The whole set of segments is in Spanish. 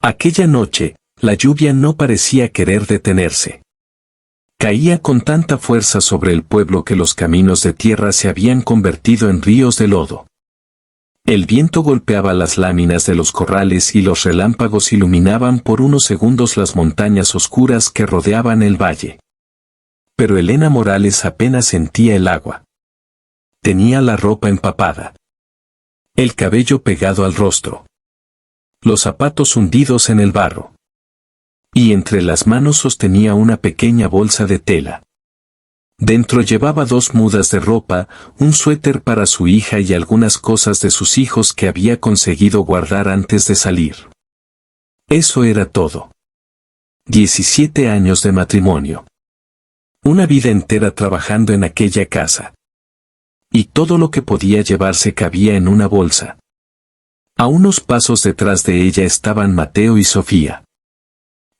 Aquella noche, la lluvia no parecía querer detenerse. Caía con tanta fuerza sobre el pueblo que los caminos de tierra se habían convertido en ríos de lodo. El viento golpeaba las láminas de los corrales y los relámpagos iluminaban por unos segundos las montañas oscuras que rodeaban el valle. Pero Elena Morales apenas sentía el agua. Tenía la ropa empapada. El cabello pegado al rostro. Los zapatos hundidos en el barro. Y entre las manos sostenía una pequeña bolsa de tela. Dentro llevaba 2 mudas de ropa, un suéter para su hija y algunas cosas de sus hijos que había conseguido guardar antes de salir. Eso era todo. 17 años de matrimonio. Una vida entera trabajando en aquella casa. Y todo lo que podía llevarse cabía en una bolsa. A unos pasos detrás de ella estaban Mateo y Sofía.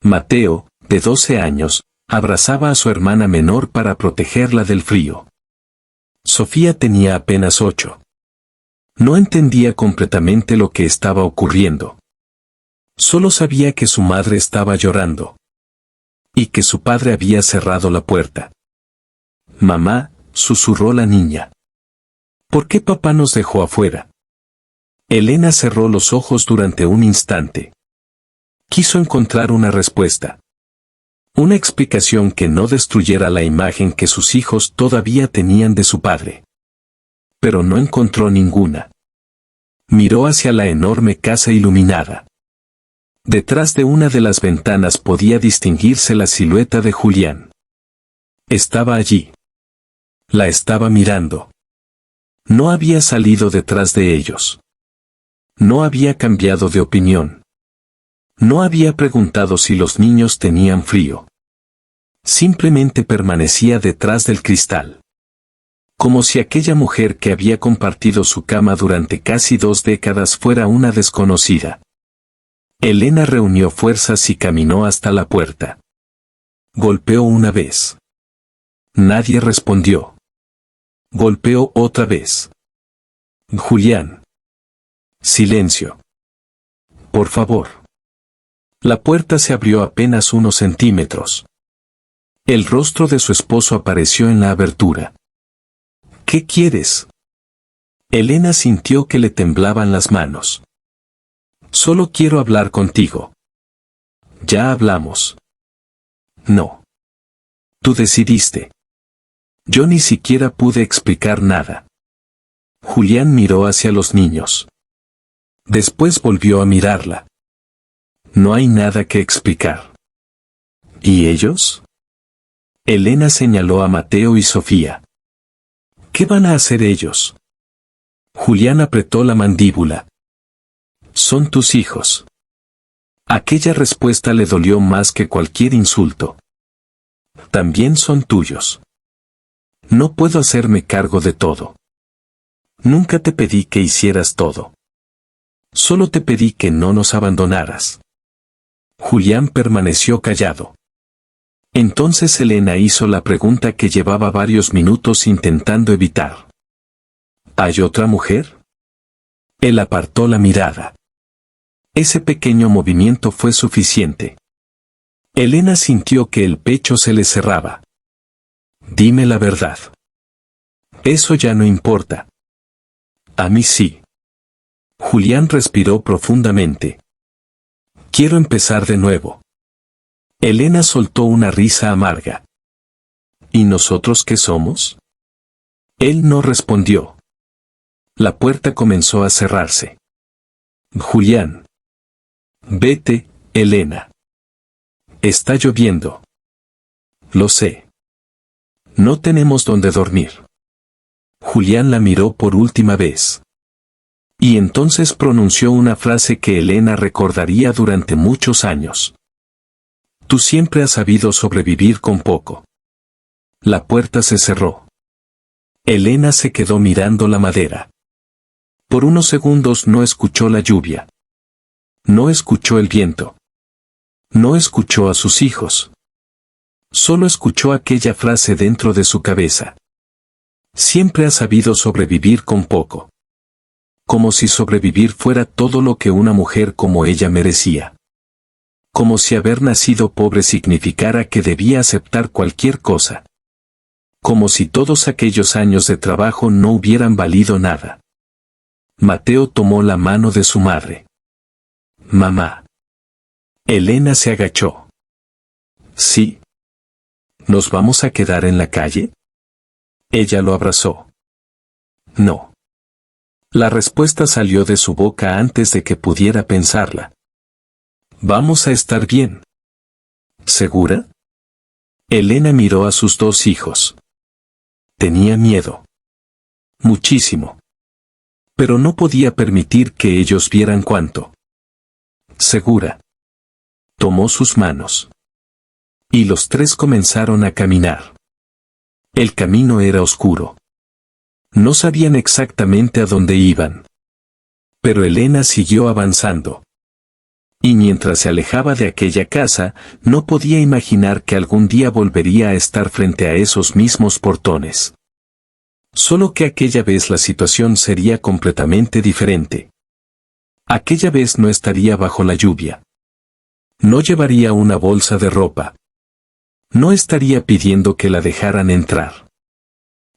Mateo, de 12 años, abrazaba a su hermana menor para protegerla del frío. Sofía tenía apenas 8. No entendía completamente lo que estaba ocurriendo. Solo sabía que su madre estaba llorando. Y que su padre había cerrado la puerta. «Mamá», susurró la niña. «¿Por qué papá nos dejó afuera?» Elena cerró los ojos durante un instante. Quiso encontrar una respuesta. Una explicación que no destruyera la imagen que sus hijos todavía tenían de su padre. Pero no encontró ninguna. Miró hacia la enorme casa iluminada. Detrás de una de las ventanas podía distinguirse la silueta de Julián. Estaba allí. La estaba mirando. No había salido detrás de ellos. No había cambiado de opinión. No había preguntado si los niños tenían frío. Simplemente permanecía detrás del cristal. Como si aquella mujer que había compartido su cama durante casi 2 décadas fuera una desconocida. Elena reunió fuerzas y caminó hasta la puerta. Golpeó una vez. Nadie respondió. Golpeó otra vez. Julián. Silencio. Por favor. La puerta se abrió apenas unos centímetros. El rostro de su esposo apareció en la abertura. ¿Qué quieres? Elena sintió que le temblaban las manos. Solo quiero hablar contigo. Ya hablamos. No. Tú decidiste. Yo ni siquiera pude explicar nada. Julián miró hacia los niños. Después volvió a mirarla. No hay nada que explicar. ¿Y ellos? Elena señaló a Mateo y Sofía. ¿Qué van a hacer ellos? Julián apretó la mandíbula. Son tus hijos. Aquella respuesta le dolió más que cualquier insulto. También son tuyos. No puedo hacerme cargo de todo. Nunca te pedí que hicieras todo. Solo te pedí que no nos abandonaras. Julián permaneció callado. Entonces Elena hizo la pregunta que llevaba varios minutos intentando evitar. ¿Hay otra mujer? Él apartó la mirada. Ese pequeño movimiento fue suficiente. Elena sintió que el pecho se le cerraba. Dime la verdad. Eso ya no importa. A mí sí. Julián respiró profundamente. Quiero empezar de nuevo. Elena soltó una risa amarga. ¿Y nosotros qué somos? Él no respondió. La puerta comenzó a cerrarse. Julián. Vete, Elena. Está lloviendo. Lo sé. No tenemos dónde dormir. Julián la miró por última vez. Y entonces pronunció una frase que Elena recordaría durante muchos años. Tú siempre has sabido sobrevivir con poco. La puerta se cerró. Elena se quedó mirando la madera. Por unos segundos no escuchó la lluvia. No escuchó el viento. No escuchó a sus hijos. Solo escuchó aquella frase dentro de su cabeza. Siempre has sabido sobrevivir con poco. Como si sobrevivir fuera todo lo que una mujer como ella merecía. Como si haber nacido pobre significara que debía aceptar cualquier cosa. Como si todos aquellos años de trabajo no hubieran valido nada. Mateo tomó la mano de su madre. Mamá. Elena se agachó. Sí. ¿Nos vamos a quedar en la calle? Ella lo abrazó. No. La respuesta salió de su boca antes de que pudiera pensarla. Vamos a estar bien. ¿Segura? Elena miró a sus dos hijos. Tenía miedo. Muchísimo. Pero no podía permitir que ellos vieran cuánto. Segura. Tomó sus manos. Y los tres comenzaron a caminar. El camino era oscuro. No sabían exactamente a dónde iban. Pero Elena siguió avanzando. Y mientras se alejaba de aquella casa, no podía imaginar que algún día volvería a estar frente a esos mismos portones. Solo que aquella vez la situación sería completamente diferente. Aquella vez no estaría bajo la lluvia. No llevaría una bolsa de ropa. No estaría pidiendo que la dejaran entrar.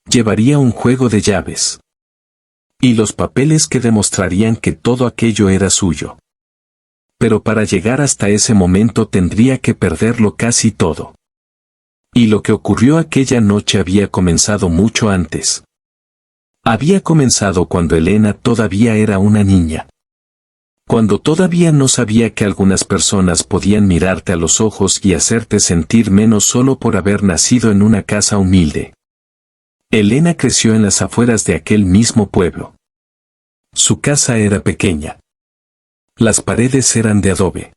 Llevaría un juego de llaves. Y los papeles que demostrarían que todo aquello era suyo. Pero para llegar hasta ese momento tendría que perderlo casi todo. Y lo que ocurrió aquella noche había comenzado mucho antes. Había comenzado cuando Elena todavía era una niña. Cuando todavía no sabía que algunas personas podían mirarte a los ojos y hacerte sentir menos solo por haber nacido en una casa humilde. Elena creció en las afueras de aquel mismo pueblo. Su casa era pequeña. Las paredes eran de adobe.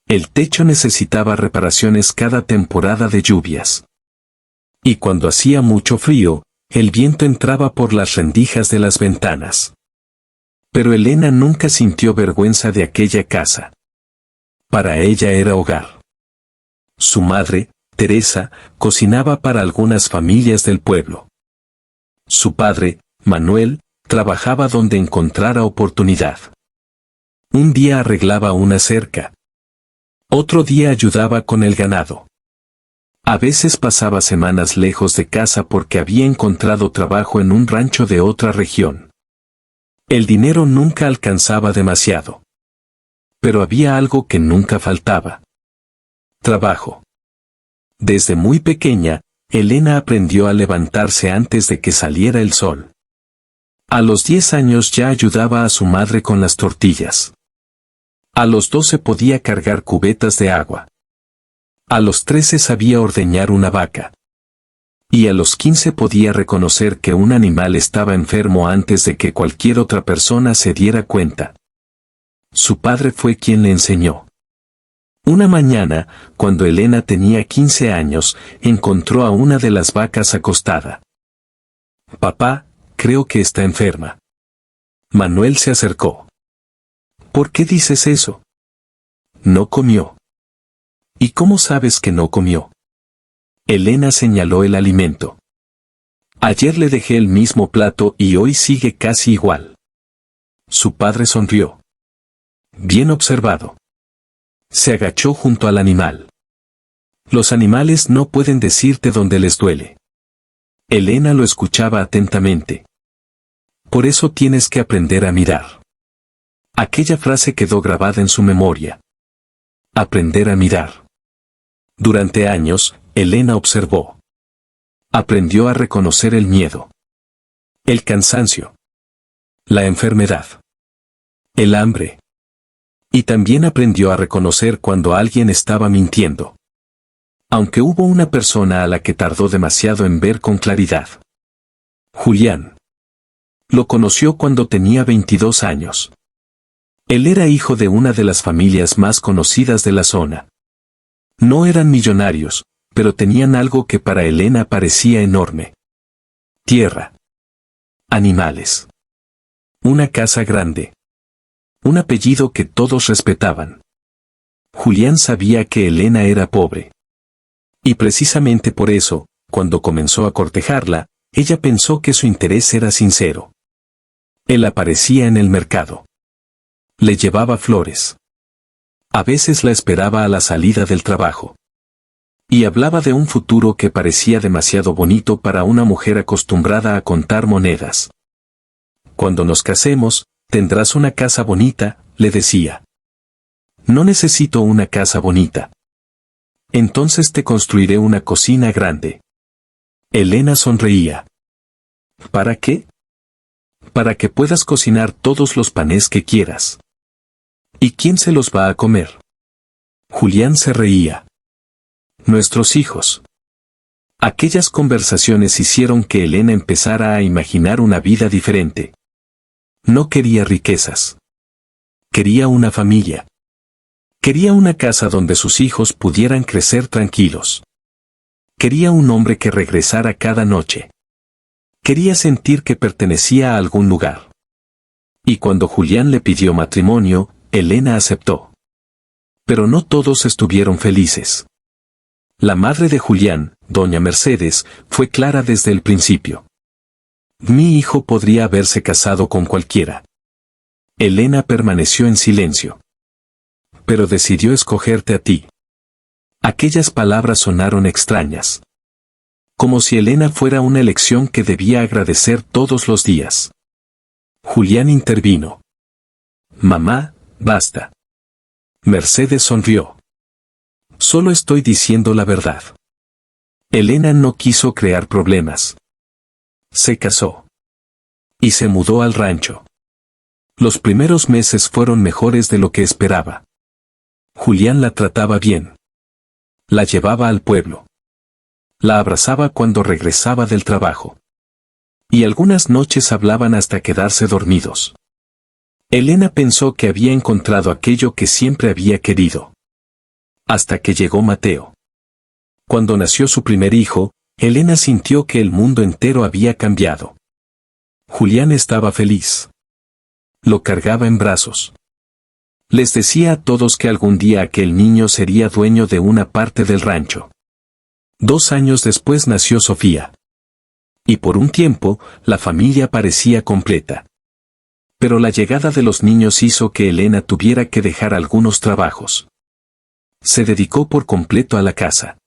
El techo necesitaba reparaciones cada temporada de lluvias. Y cuando hacía mucho frío, el viento entraba por las rendijas de las ventanas. Pero Elena nunca sintió vergüenza de aquella casa. Para ella era hogar. Su madre, Teresa, cocinaba para algunas familias del pueblo. Su padre, Manuel, trabajaba donde encontrara oportunidad. Un día arreglaba una cerca. Otro día ayudaba con el ganado. A veces pasaba semanas lejos de casa porque había encontrado trabajo en un rancho de otra región. El dinero nunca alcanzaba demasiado. Pero había algo que nunca faltaba. Trabajo. Desde muy pequeña, Elena aprendió a levantarse antes de que saliera el sol. A los 10 años ya ayudaba a su madre con las tortillas. A los 12 podía cargar cubetas de agua. A los 13 sabía ordeñar una vaca. Y a los 15 podía reconocer que un animal estaba enfermo antes de que cualquier otra persona se diera cuenta. Su padre fue quien le enseñó. Una mañana, cuando Elena tenía 15 años, encontró a una de las vacas acostada. Papá, creo que está enferma. Manuel se acercó. ¿Por qué dices eso? No comió. ¿Y cómo sabes que no comió? Elena señaló el alimento. Ayer le dejé el mismo plato y hoy sigue casi igual. Su padre sonrió. Bien observado. Se agachó junto al animal. Los animales no pueden decirte dónde les duele. Elena lo escuchaba atentamente. Por eso tienes que aprender a mirar. Aquella frase quedó grabada en su memoria. Aprender a mirar. Durante años, Elena observó. Aprendió a reconocer el miedo. El cansancio. La enfermedad. El hambre. Y también aprendió a reconocer cuando alguien estaba mintiendo. Aunque hubo una persona a la que tardó demasiado en ver con claridad. Julián. Lo conoció cuando tenía 22 años. Él era hijo de una de las familias más conocidas de la zona. No eran millonarios, pero tenían algo que para Elena parecía enorme. Tierra. Animales. Una casa grande. Un apellido que todos respetaban. Julián sabía que Elena era pobre. Y precisamente por eso, cuando comenzó a cortejarla, ella pensó que su interés era sincero. Él aparecía en el mercado. Le llevaba flores. A veces la esperaba a la salida del trabajo. Y hablaba de un futuro que parecía demasiado bonito para una mujer acostumbrada a contar monedas. Cuando nos casemos, tendrás una casa bonita, le decía. No necesito una casa bonita. Entonces te construiré una cocina grande. Elena sonreía. ¿Para qué? Para que puedas cocinar todos los panes que quieras. ¿Y quién se los va a comer? Julián se reía. Nuestros hijos. Aquellas conversaciones hicieron que Elena empezara a imaginar una vida diferente. No quería riquezas. Quería una familia. Quería una casa donde sus hijos pudieran crecer tranquilos. Quería un hombre que regresara cada noche. Quería sentir que pertenecía a algún lugar. Y cuando Julián le pidió matrimonio, Elena aceptó. Pero no todos estuvieron felices. La madre de Julián, doña Mercedes, fue clara desde el principio. Mi hijo podría haberse casado con cualquiera. Elena permaneció en silencio. Pero decidió escogerte a ti. Aquellas palabras sonaron extrañas. Como si Elena fuera una elección que debía agradecer todos los días. Julián intervino. Mamá, basta. Mercedes sonrió. Solo estoy diciendo la verdad. Elena no quiso crear problemas. Se casó. Y se mudó al rancho. Los primeros meses fueron mejores de lo que esperaba. Julián la trataba bien. La llevaba al pueblo. La abrazaba cuando regresaba del trabajo. Y algunas noches hablaban hasta quedarse dormidos. Elena pensó que había encontrado aquello que siempre había querido. Hasta que llegó Mateo. Cuando nació su primer hijo, Elena sintió que el mundo entero había cambiado. Julián estaba feliz. Lo cargaba en brazos. Les decía a todos que algún día aquel niño sería dueño de una parte del rancho. 2 años después nació Sofía. Y por un tiempo, la familia parecía completa. Pero la llegada de los niños hizo que Elena tuviera que dejar algunos trabajos. Se dedicó por completo a la casa.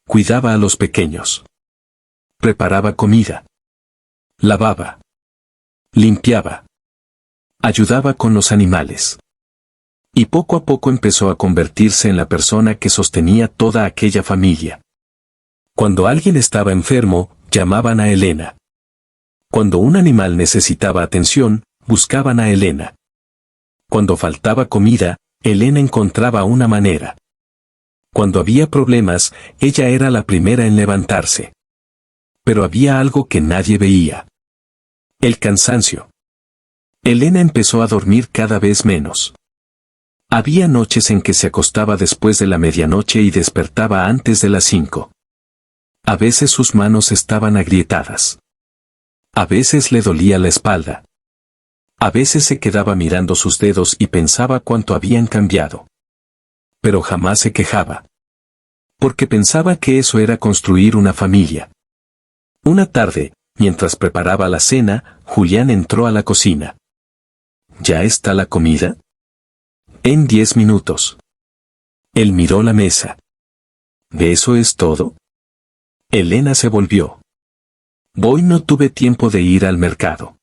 Cuidaba a los pequeños. Preparaba comida. Lavaba. Limpiaba. Ayudaba con los animales. Y poco a poco empezó a convertirse en la persona que sostenía toda aquella familia. Cuando alguien estaba enfermo, llamaban a Elena. Cuando un animal necesitaba atención, buscaban a Elena. Cuando faltaba comida, Elena encontraba una manera. Cuando había problemas, ella era la primera en levantarse. Pero había algo que nadie veía. El cansancio. Elena empezó a dormir cada vez menos. Había noches en que se acostaba después de la medianoche y despertaba antes de las 5. A veces sus manos estaban agrietadas. A veces le dolía la espalda. A veces se quedaba mirando sus dedos y pensaba cuánto habían cambiado. Pero jamás se quejaba. Porque pensaba que eso era construir una familia. Una tarde, mientras preparaba la cena, Julián entró a la cocina. ¿Ya está la comida? En 10 minutos. Él miró la mesa. ¿Eso es todo? Elena se volvió. Hoy no tuve tiempo de ir al mercado.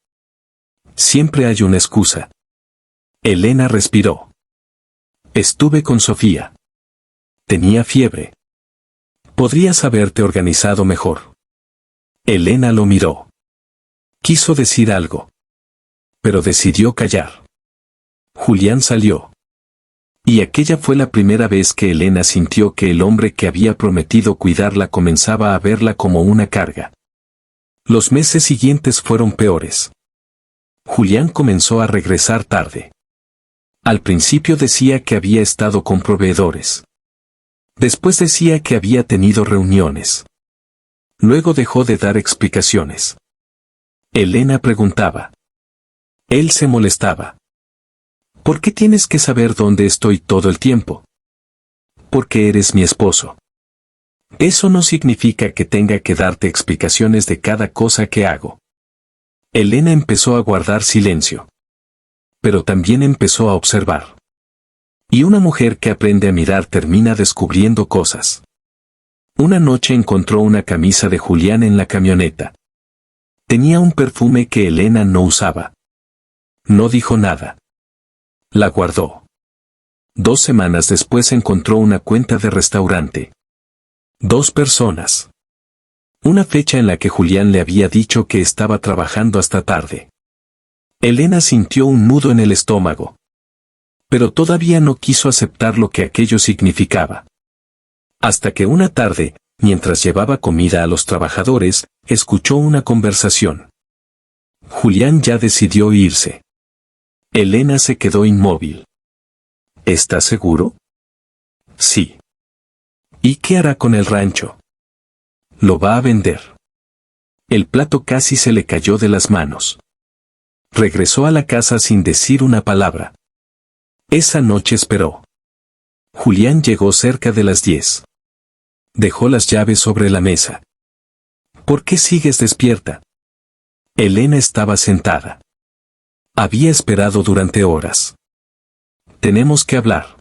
Siempre hay una excusa. Elena respiró. Estuve con Sofía. Tenía fiebre. Podrías haberte organizado mejor. Elena lo miró. Quiso decir algo. Pero decidió callar. Julián salió. Y aquella fue la primera vez que Elena sintió que el hombre que había prometido cuidarla comenzaba a verla como una carga. Los meses siguientes fueron peores. Julián comenzó a regresar tarde. Al principio decía que había estado con proveedores. Después decía que había tenido reuniones. Luego dejó de dar explicaciones. Elena preguntaba. Él se molestaba. ¿Por qué tienes que saber dónde estoy todo el tiempo? Porque eres mi esposo. Eso no significa que tenga que darte explicaciones de cada cosa que hago. Elena empezó a guardar silencio. Pero también empezó a observar. Y una mujer que aprende a mirar termina descubriendo cosas. Una noche encontró una camisa de Julián en la camioneta. Tenía un perfume que Elena no usaba. No dijo nada. La guardó. 2 semanas después encontró una cuenta de restaurante. 2 personas. Una fecha en la que Julián le había dicho que estaba trabajando hasta tarde. Elena sintió un nudo en el estómago. Pero todavía no quiso aceptar lo que aquello significaba. Hasta que una tarde, mientras llevaba comida a los trabajadores, escuchó una conversación. Julián ya decidió irse. Elena se quedó inmóvil. ¿Estás seguro? Sí. ¿Y qué hará con el rancho? Lo va a vender. El plato casi se le cayó de las manos. Regresó a la casa sin decir una palabra. Esa noche esperó. Julián llegó cerca de las 10. Dejó las llaves sobre la mesa. ¿Por qué sigues despierta? Elena estaba sentada. Había esperado durante horas. Tenemos que hablar.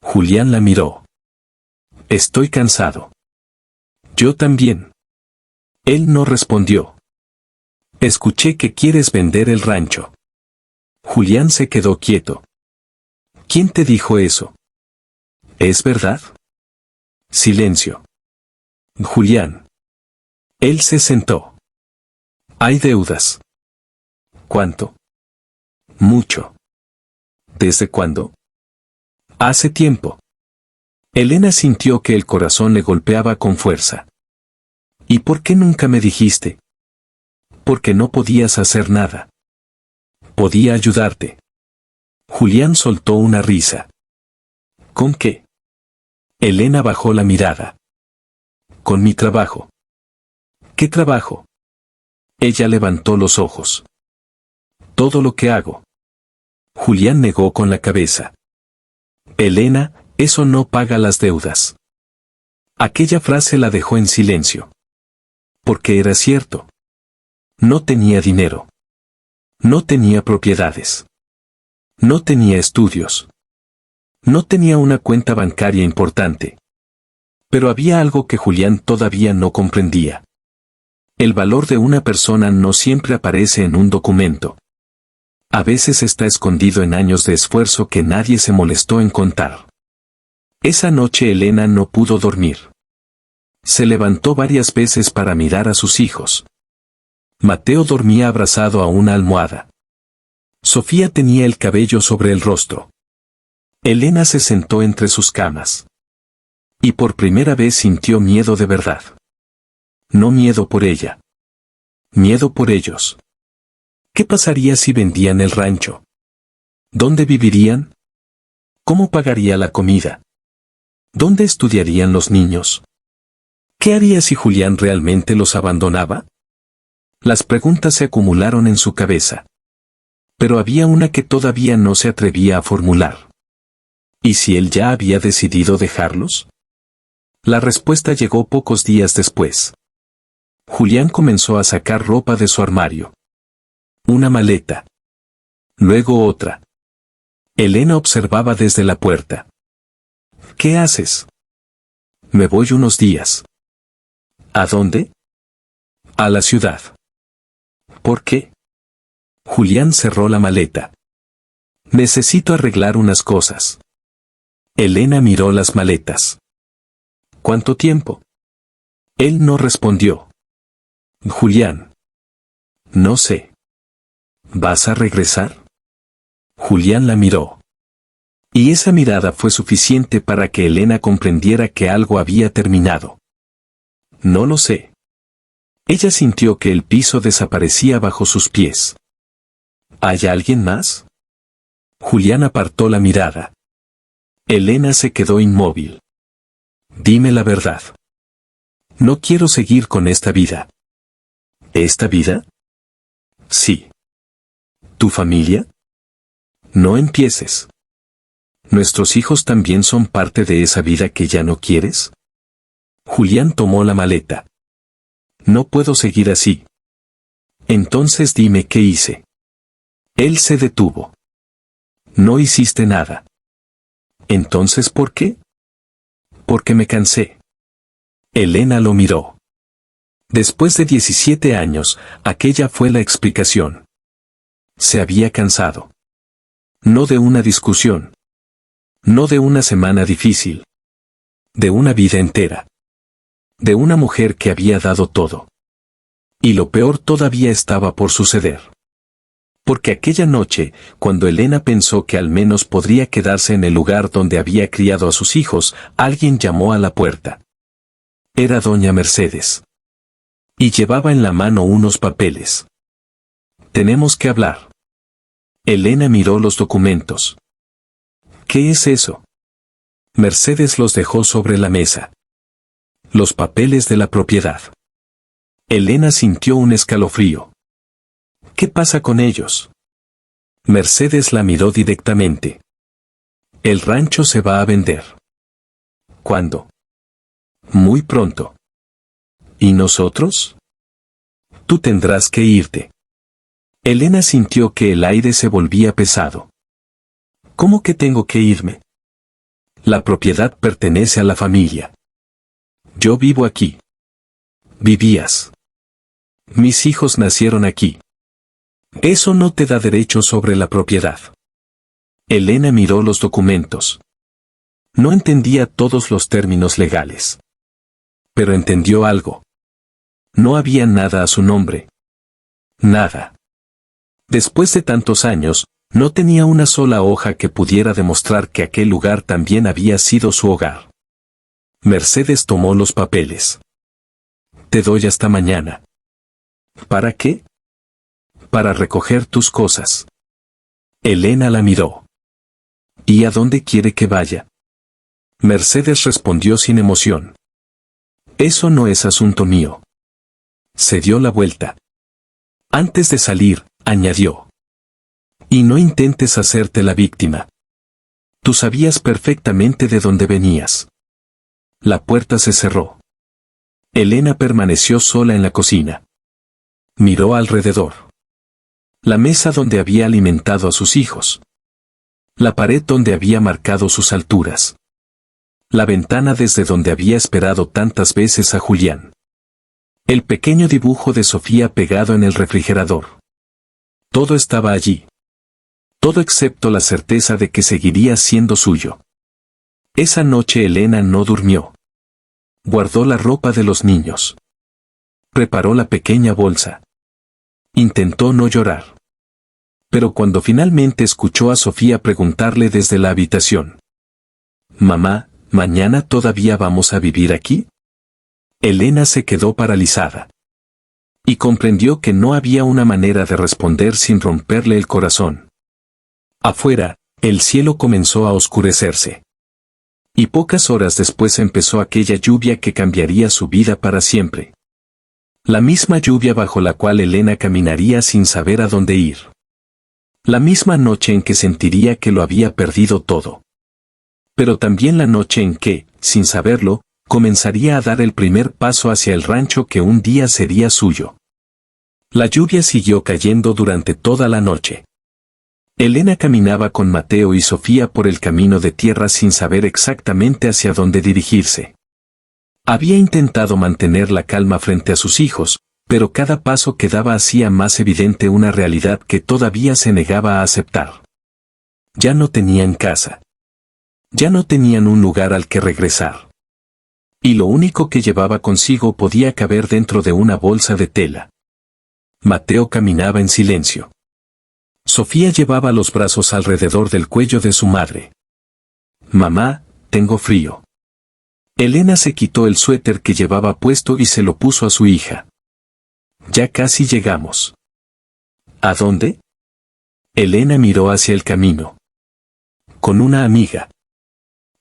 Julián la miró. Estoy cansado. Yo también. Él no respondió. Escuché que quieres vender el rancho. Julián se quedó quieto. ¿Quién te dijo eso? ¿Es verdad? Silencio. Julián. Él se sentó. Hay deudas. ¿Cuánto? Mucho. ¿Desde cuándo? Hace tiempo. Elena sintió que el corazón le golpeaba con fuerza. ¿Y por qué nunca me dijiste? Porque no podías hacer nada. Podía ayudarte. Julián soltó una risa. ¿Con qué? Elena bajó la mirada. Con mi trabajo. ¿Qué trabajo? Ella levantó los ojos. Todo lo que hago. Julián negó con la cabeza. Elena, eso no paga las deudas. Aquella frase la dejó en silencio. Porque era cierto. No tenía dinero. No tenía propiedades. No tenía estudios. No tenía una cuenta bancaria importante. Pero había algo que Julián todavía no comprendía. El valor de una persona no siempre aparece en un documento. A veces está escondido en años de esfuerzo que nadie se molestó en contar. Esa noche Elena no pudo dormir. Se levantó varias veces para mirar a sus hijos. Mateo dormía abrazado a una almohada. Sofía tenía el cabello sobre el rostro. Elena se sentó entre sus camas. Y por primera vez sintió miedo de verdad. No miedo por ella. Miedo por ellos. ¿Qué pasaría si vendían el rancho? ¿Dónde vivirían? ¿Cómo pagaría la comida? ¿Dónde estudiarían los niños? ¿Qué haría si Julián realmente los abandonaba? Las preguntas se acumularon en su cabeza. Pero había una que todavía no se atrevía a formular. ¿Y si él ya había decidido dejarlos? La respuesta llegó pocos días después. Julián comenzó a sacar ropa de su armario. Una maleta. Luego otra. Elena observaba desde la puerta. ¿Qué haces? Me voy unos días. ¿A dónde? A la ciudad. ¿Por qué? Julián cerró la maleta. Necesito arreglar unas cosas. Elena miró las maletas. ¿Cuánto tiempo? Él no respondió. Julián. No sé. ¿Vas a regresar? Julián la miró. Y esa mirada fue suficiente para que Elena comprendiera que algo había terminado. No lo sé. Ella sintió que el piso desaparecía bajo sus pies. ¿Hay alguien más? Julián apartó la mirada. Elena se quedó inmóvil. Dime la verdad. No quiero seguir con esta vida. ¿Esta vida? Sí. ¿Tu familia? No empieces. ¿Nuestros hijos también son parte de esa vida que ya no quieres? Julián tomó la maleta. No puedo seguir así. Entonces dime qué hice. Él se detuvo. No hiciste nada. ¿Entonces por qué? Porque me cansé. Elena lo miró. Después de 17 años, aquella fue la explicación. Se había cansado. No de una discusión. No de una semana difícil. De una vida entera. De una mujer que había dado todo. Y lo peor todavía estaba por suceder. Porque aquella noche, cuando Elena pensó que al menos podría quedarse en el lugar donde había criado a sus hijos, alguien llamó a la puerta. Era doña Mercedes. Y llevaba en la mano unos papeles. Tenemos que hablar. Elena miró los documentos. ¿Qué es eso? Mercedes los dejó sobre la mesa. Los papeles de la propiedad. Elena sintió un escalofrío. ¿Qué pasa con ellos? Mercedes la miró directamente. El rancho se va a vender. ¿Cuándo? Muy pronto. ¿Y nosotros? Tú tendrás que irte. Elena sintió que el aire se volvía pesado. ¿Cómo que tengo que irme? La propiedad pertenece a la familia. Yo vivo aquí. Vivías. Mis hijos nacieron aquí. Eso no te da derecho sobre la propiedad. Elena miró los documentos. No entendía todos los términos legales. Pero entendió algo. No había nada a su nombre. Nada. Después de tantos años, no tenía una sola hoja que pudiera demostrar que aquel lugar también había sido su hogar. Mercedes tomó los papeles. Te doy hasta mañana. ¿Para qué? Para recoger tus cosas. Elena la miró. ¿Y a dónde quiere que vaya? Mercedes respondió sin emoción. Eso no es asunto mío. Se dio la vuelta. Antes de salir, añadió. Y no intentes hacerte la víctima. Tú sabías perfectamente de dónde venías. La puerta se cerró. Elena permaneció sola en la cocina. Miró alrededor. La mesa donde había alimentado a sus hijos. La pared donde había marcado sus alturas. La ventana desde donde había esperado tantas veces a Julián. El pequeño dibujo de Sofía pegado en el refrigerador. Todo estaba allí. Todo excepto la certeza de que seguiría siendo suyo. Esa noche Elena no durmió. Guardó la ropa de los niños. Preparó la pequeña bolsa. Intentó no llorar. Pero cuando finalmente escuchó a Sofía preguntarle desde la habitación. Mamá, ¿mañana todavía vamos a vivir aquí? Elena se quedó paralizada. Y comprendió que no había una manera de responder sin romperle el corazón. Afuera, el cielo comenzó a oscurecerse. Y pocas horas después empezó aquella lluvia que cambiaría su vida para siempre. La misma lluvia bajo la cual Elena caminaría sin saber a dónde ir. La misma noche en que sentiría que lo había perdido todo. Pero también la noche en que, sin saberlo, comenzaría a dar el primer paso hacia el rancho que un día sería suyo. La lluvia siguió cayendo durante toda la noche. Elena caminaba con Mateo y Sofía por el camino de tierra sin saber exactamente hacia dónde dirigirse. Había intentado mantener la calma frente a sus hijos, pero cada paso que daba hacía más evidente una realidad que todavía se negaba a aceptar. Ya no tenían casa. Ya no tenían un lugar al que regresar. Y lo único que llevaba consigo podía caber dentro de una bolsa de tela. Mateo caminaba en silencio. Sofía llevaba los brazos alrededor del cuello de su madre. Mamá, tengo frío. Elena se quitó el suéter que llevaba puesto y se lo puso a su hija. Ya casi llegamos. ¿A dónde? Elena miró hacia el camino. Con una amiga.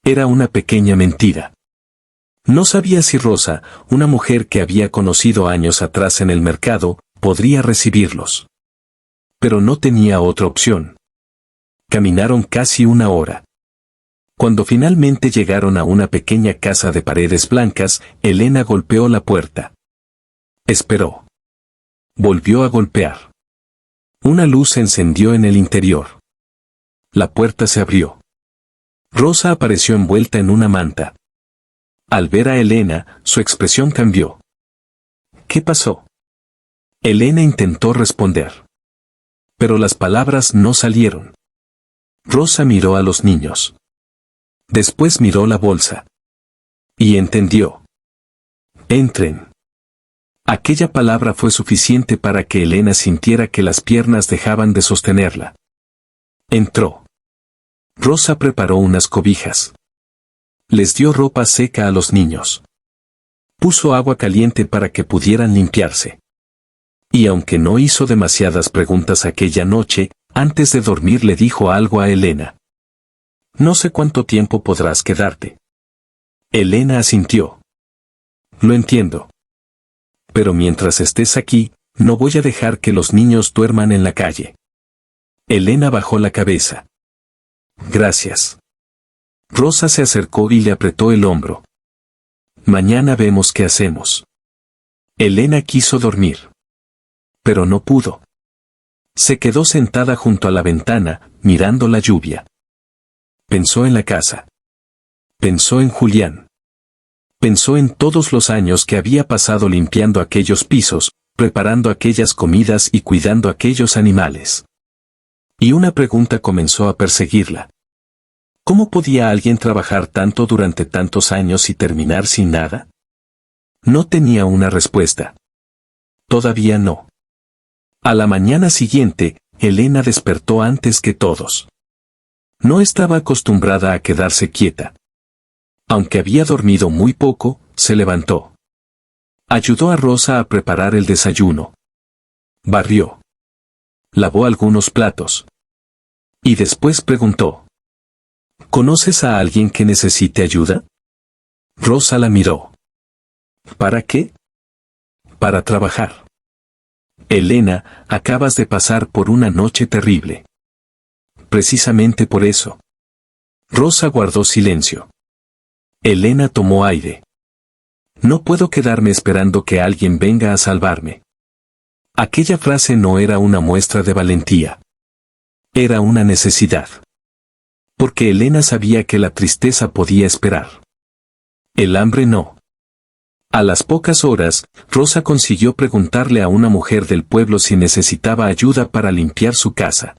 Era una pequeña mentira. No sabía si Rosa, una mujer que había conocido años atrás en el mercado, podría recibirlos. Pero no tenía otra opción. Caminaron casi una hora. Cuando finalmente llegaron a una pequeña casa de paredes blancas, Elena golpeó la puerta. Esperó. Volvió a golpear. Una luz se encendió en el interior. La puerta se abrió. Rosa apareció envuelta en una manta. Al ver a Elena, su expresión cambió. ¿Qué pasó? Elena intentó responder. Pero las palabras no salieron. Rosa miró a los niños. Después miró la bolsa. Y entendió. Entren. Aquella palabra fue suficiente para que Elena sintiera que las piernas dejaban de sostenerla. Entró. Rosa preparó unas cobijas. Les dio ropa seca a los niños. Puso agua caliente para que pudieran limpiarse. Y aunque no hizo demasiadas preguntas aquella noche, antes de dormir le dijo algo a Elena. No sé cuánto tiempo podrás quedarte. Elena asintió. Lo entiendo. Pero mientras estés aquí, no voy a dejar que los niños duerman en la calle. Elena bajó la cabeza. Gracias. Rosa se acercó y le apretó el hombro. Mañana vemos qué hacemos. Elena quiso dormir. Pero no pudo. Se quedó sentada junto a la ventana, mirando la lluvia. Pensó en la casa. Pensó en Julián. Pensó en todos los años que había pasado limpiando aquellos pisos, preparando aquellas comidas y cuidando aquellos animales. Y una pregunta comenzó a perseguirla. ¿Cómo podía alguien trabajar tanto durante tantos años y terminar sin nada? No tenía una respuesta. Todavía no. A la mañana siguiente, Elena despertó antes que todos. No estaba acostumbrada a quedarse quieta. Aunque había dormido muy poco, se levantó. Ayudó a Rosa a preparar el desayuno. Barrió. Lavó algunos platos. Y después preguntó. ¿Conoces a alguien que necesite ayuda? Rosa la miró. ¿Para qué? Para trabajar. Elena, acabas de pasar por una noche terrible. Precisamente por eso. Rosa guardó silencio. Elena tomó aire. No puedo quedarme esperando que alguien venga a salvarme. Aquella frase no era una muestra de valentía. Era una necesidad. Porque Elena sabía que la tristeza podía esperar. El hambre no. A las pocas horas, Rosa consiguió preguntarle a una mujer del pueblo si necesitaba ayuda para limpiar su casa.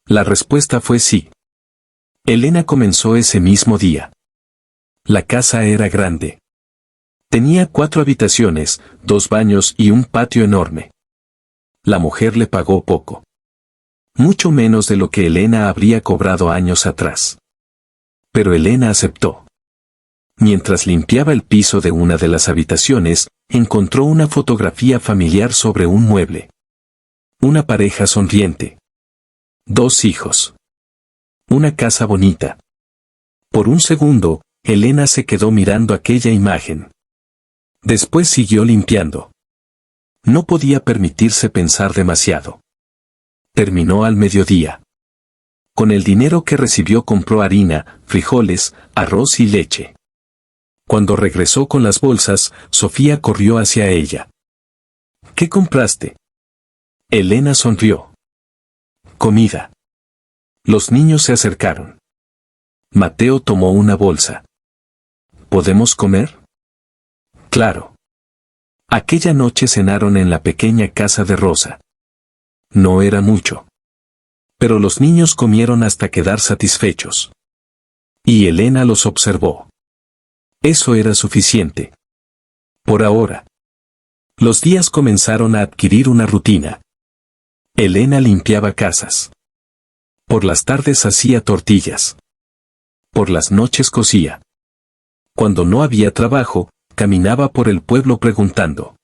La respuesta fue sí. Elena comenzó ese mismo día. La casa era grande. Tenía 4 habitaciones, 2 baños y un patio enorme. La mujer le pagó poco. Mucho menos de lo que Elena habría cobrado años atrás. Pero Elena aceptó. Mientras limpiaba el piso de una de las habitaciones, encontró una fotografía familiar sobre un mueble. Una pareja sonriente. 2 hijos. Una casa bonita. Por un segundo, Elena se quedó mirando aquella imagen. Después siguió limpiando. No podía permitirse pensar demasiado. Terminó al mediodía. Con el dinero que recibió compró harina, frijoles, arroz y leche. Cuando regresó con las bolsas, Sofía corrió hacia ella. ¿Qué compraste? Elena sonrió. Comida. Los niños se acercaron. Mateo tomó una bolsa. ¿Podemos comer? Claro. Aquella noche cenaron en la pequeña casa de Rosa. No era mucho. Pero los niños comieron hasta quedar satisfechos. Y Elena los observó. Eso era suficiente. Por ahora. Los días comenzaron a adquirir una rutina. Elena limpiaba casas. Por las tardes hacía tortillas. Por las noches cosía. Cuando no había trabajo, caminaba por el pueblo preguntando.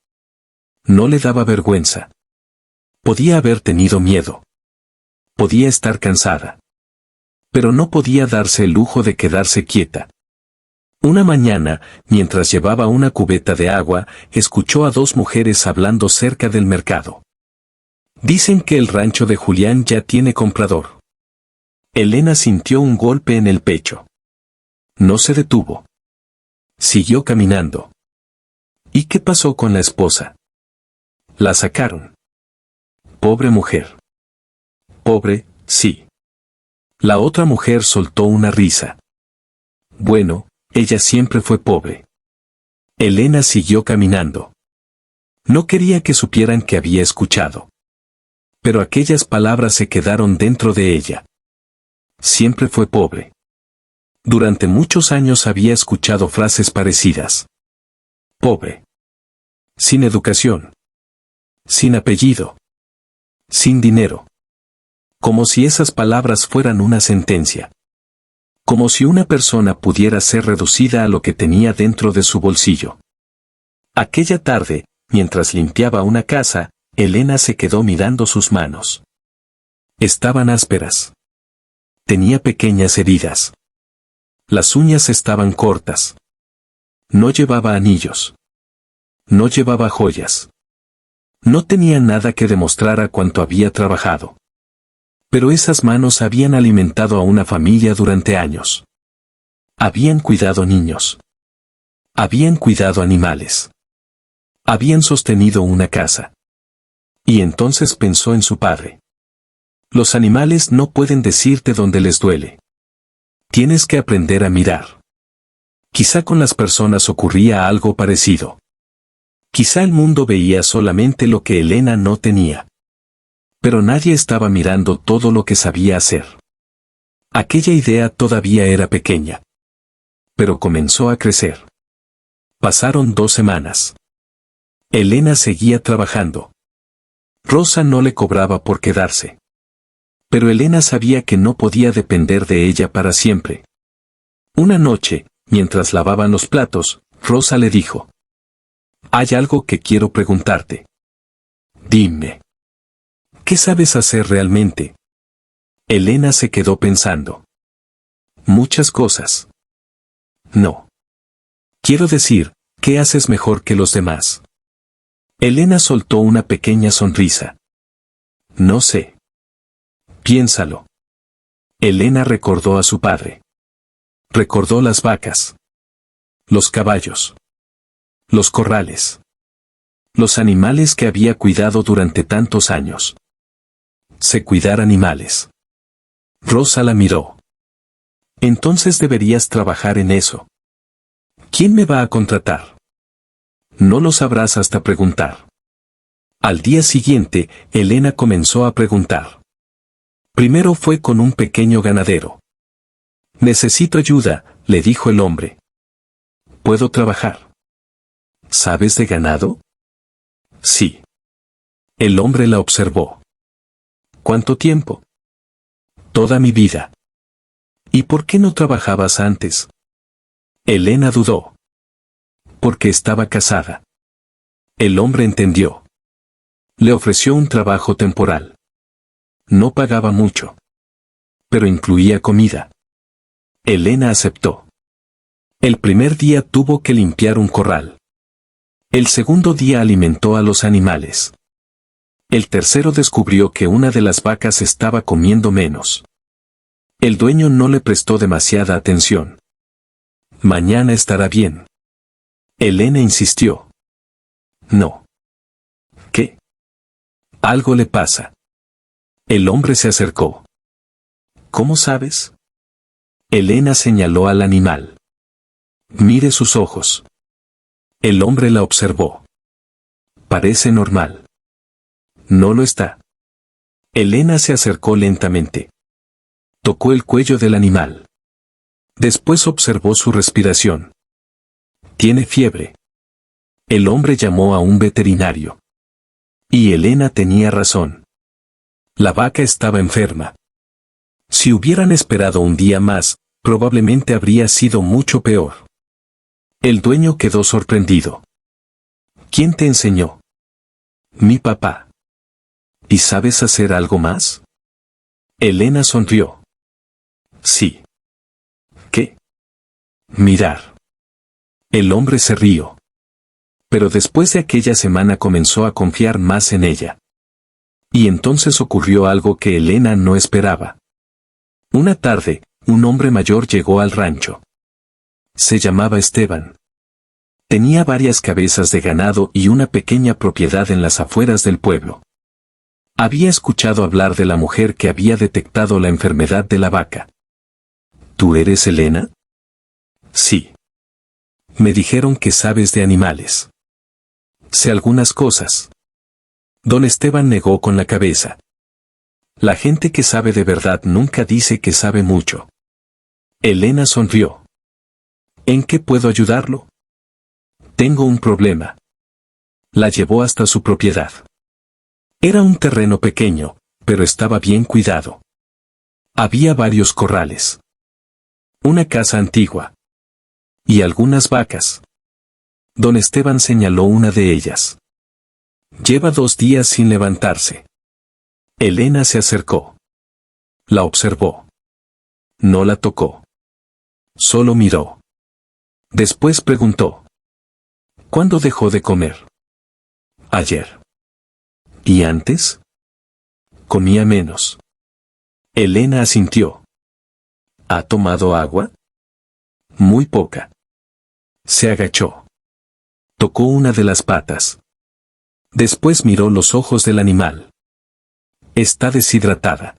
No le daba vergüenza. Podía haber tenido miedo. Podía estar cansada. Pero no podía darse el lujo de quedarse quieta. Una mañana, mientras llevaba una cubeta de agua, escuchó a 2 mujeres hablando cerca del mercado. Dicen que el rancho de Julián ya tiene comprador. Elena sintió un golpe en el pecho. No se detuvo. Siguió caminando. ¿Y qué pasó con la esposa? La sacaron. Pobre mujer. Pobre, sí. La otra mujer soltó una risa. Bueno, ella siempre fue pobre. Elena siguió caminando. No quería que supieran que había escuchado. Pero aquellas palabras se quedaron dentro de ella. Siempre fue pobre. Durante muchos años había escuchado frases parecidas. Pobre. Sin educación. Sin apellido. Sin dinero. Como si esas palabras fueran una sentencia. Como si una persona pudiera ser reducida a lo que tenía dentro de su bolsillo. Aquella tarde, mientras limpiaba una casa, Elena se quedó mirando sus manos. Estaban ásperas. Tenía pequeñas heridas. Las uñas estaban cortas. No llevaba anillos. No llevaba joyas. No tenía nada que demostrara cuánto había trabajado. Pero esas manos habían alimentado a una familia durante años. Habían cuidado niños. Habían cuidado animales. Habían sostenido una casa. Y entonces pensó en su padre. Los animales no pueden decirte dónde les duele. Tienes que aprender a mirar. Quizá con las personas ocurría algo parecido. Quizá el mundo veía solamente lo que Elena no tenía. Pero nadie estaba mirando todo lo que sabía hacer. Aquella idea todavía era pequeña. Pero comenzó a crecer. Pasaron 2 semanas. Elena seguía trabajando. Rosa no le cobraba por quedarse. Pero Elena sabía que no podía depender de ella para siempre. Una noche, mientras lavaban los platos, Rosa le dijo: «Hay algo que quiero preguntarte. Dime. ¿Qué sabes hacer realmente?» Elena se quedó pensando. Muchas cosas. No. Quiero decir, ¿qué haces mejor que los demás? Elena soltó una pequeña sonrisa. No sé. Piénsalo. Elena recordó a su padre. Recordó las vacas. Los caballos. Los corrales. Los animales que había cuidado durante tantos años. Sé cuidar animales. Rosa la miró. Entonces deberías trabajar en eso. ¿Quién me va a contratar? No lo sabrás hasta preguntar. Al día siguiente, Elena comenzó a preguntar. Primero fue con un pequeño ganadero. Necesito ayuda, le dijo el hombre. ¿Puedo trabajar? ¿Sabes de ganado? Sí. El hombre la observó. ¿Cuánto tiempo? Toda mi vida. ¿Y por qué no trabajabas antes? Elena dudó. Porque estaba casada. El hombre entendió. Le ofreció un trabajo temporal. No pagaba mucho. Pero incluía comida. Elena aceptó. El primer día tuvo que limpiar un corral. El segundo día alimentó a los animales. El tercero descubrió que una de las vacas estaba comiendo menos. El dueño no le prestó demasiada atención. Mañana estará bien. Elena insistió. No. ¿Qué? Algo le pasa. El hombre se acercó. ¿Cómo sabes? Elena señaló al animal. Mire sus ojos. El hombre la observó. Parece normal. No lo está. Elena se acercó lentamente. Tocó el cuello del animal. Después observó su respiración. Tiene fiebre. El hombre llamó a un veterinario. Y Elena tenía razón. La vaca estaba enferma. Si hubieran esperado un día más, probablemente habría sido mucho peor. El dueño quedó sorprendido. ¿Quién te enseñó? Mi papá. ¿Y sabes hacer algo más? Elena sonrió. Sí. ¿Qué? Mirar. El hombre se rió. Pero después de aquella semana comenzó a confiar más en ella. Y entonces ocurrió algo que Elena no esperaba. Una tarde, un hombre mayor llegó al rancho. Se llamaba Esteban. Tenía varias cabezas de ganado y una pequeña propiedad en las afueras del pueblo. Había escuchado hablar de la mujer que había detectado la enfermedad de la vaca. ¿Tú eres Elena? Sí. Me dijeron que sabes de animales. Sé algunas cosas. Don Esteban negó con la cabeza. La gente que sabe de verdad nunca dice que sabe mucho. Elena sonrió. ¿En qué puedo ayudarlo? Tengo un problema. La llevó hasta su propiedad. Era un terreno pequeño, pero estaba bien cuidado. Había varios corrales. Una casa antigua. Y algunas vacas. Don Esteban señaló una de ellas. Lleva 2 días sin levantarse. Elena se acercó. La observó. No la tocó. Solo miró. Después preguntó. ¿Cuándo dejó de comer? Ayer. ¿Y antes? Comía menos. Elena asintió. ¿Ha tomado agua? Muy poca. Se agachó. Tocó una de las patas. Después miró los ojos del animal. Está deshidratada.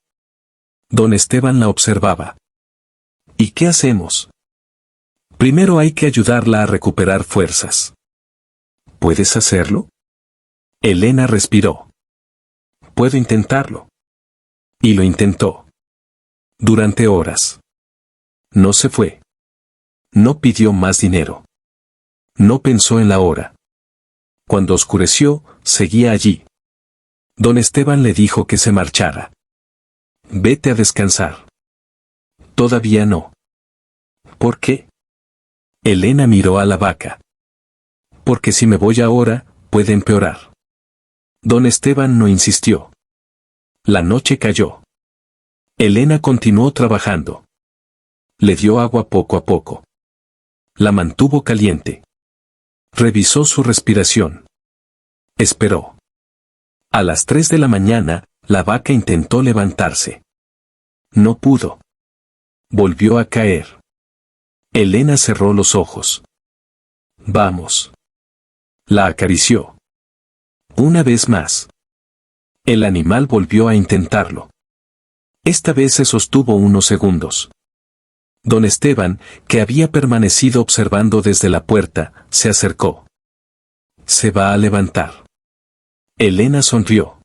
Don Esteban la observaba. ¿Y qué hacemos? Primero hay que ayudarla a recuperar fuerzas. ¿Puedes hacerlo? Elena respiró. Puedo intentarlo. Y lo intentó. Durante horas. No se fue. No pidió más dinero. No pensó en la hora. Cuando oscureció, seguía allí. Don Esteban le dijo que se marchara. Vete a descansar. Todavía no. ¿Por qué? Elena miró a la vaca. Porque si me voy ahora, puede empeorar. Don Esteban no insistió. La noche cayó. Elena continuó trabajando. Le dio agua poco a poco. La mantuvo caliente. Revisó su respiración. Esperó. A las 3 de la mañana, la vaca intentó levantarse. No pudo. Volvió a caer. Elena cerró los ojos. Vamos. La acarició. Una vez más. El animal volvió a intentarlo. Esta vez se sostuvo unos segundos. Don Esteban, que había permanecido observando desde la puerta, se acercó. Se va a levantar. Elena sonrió.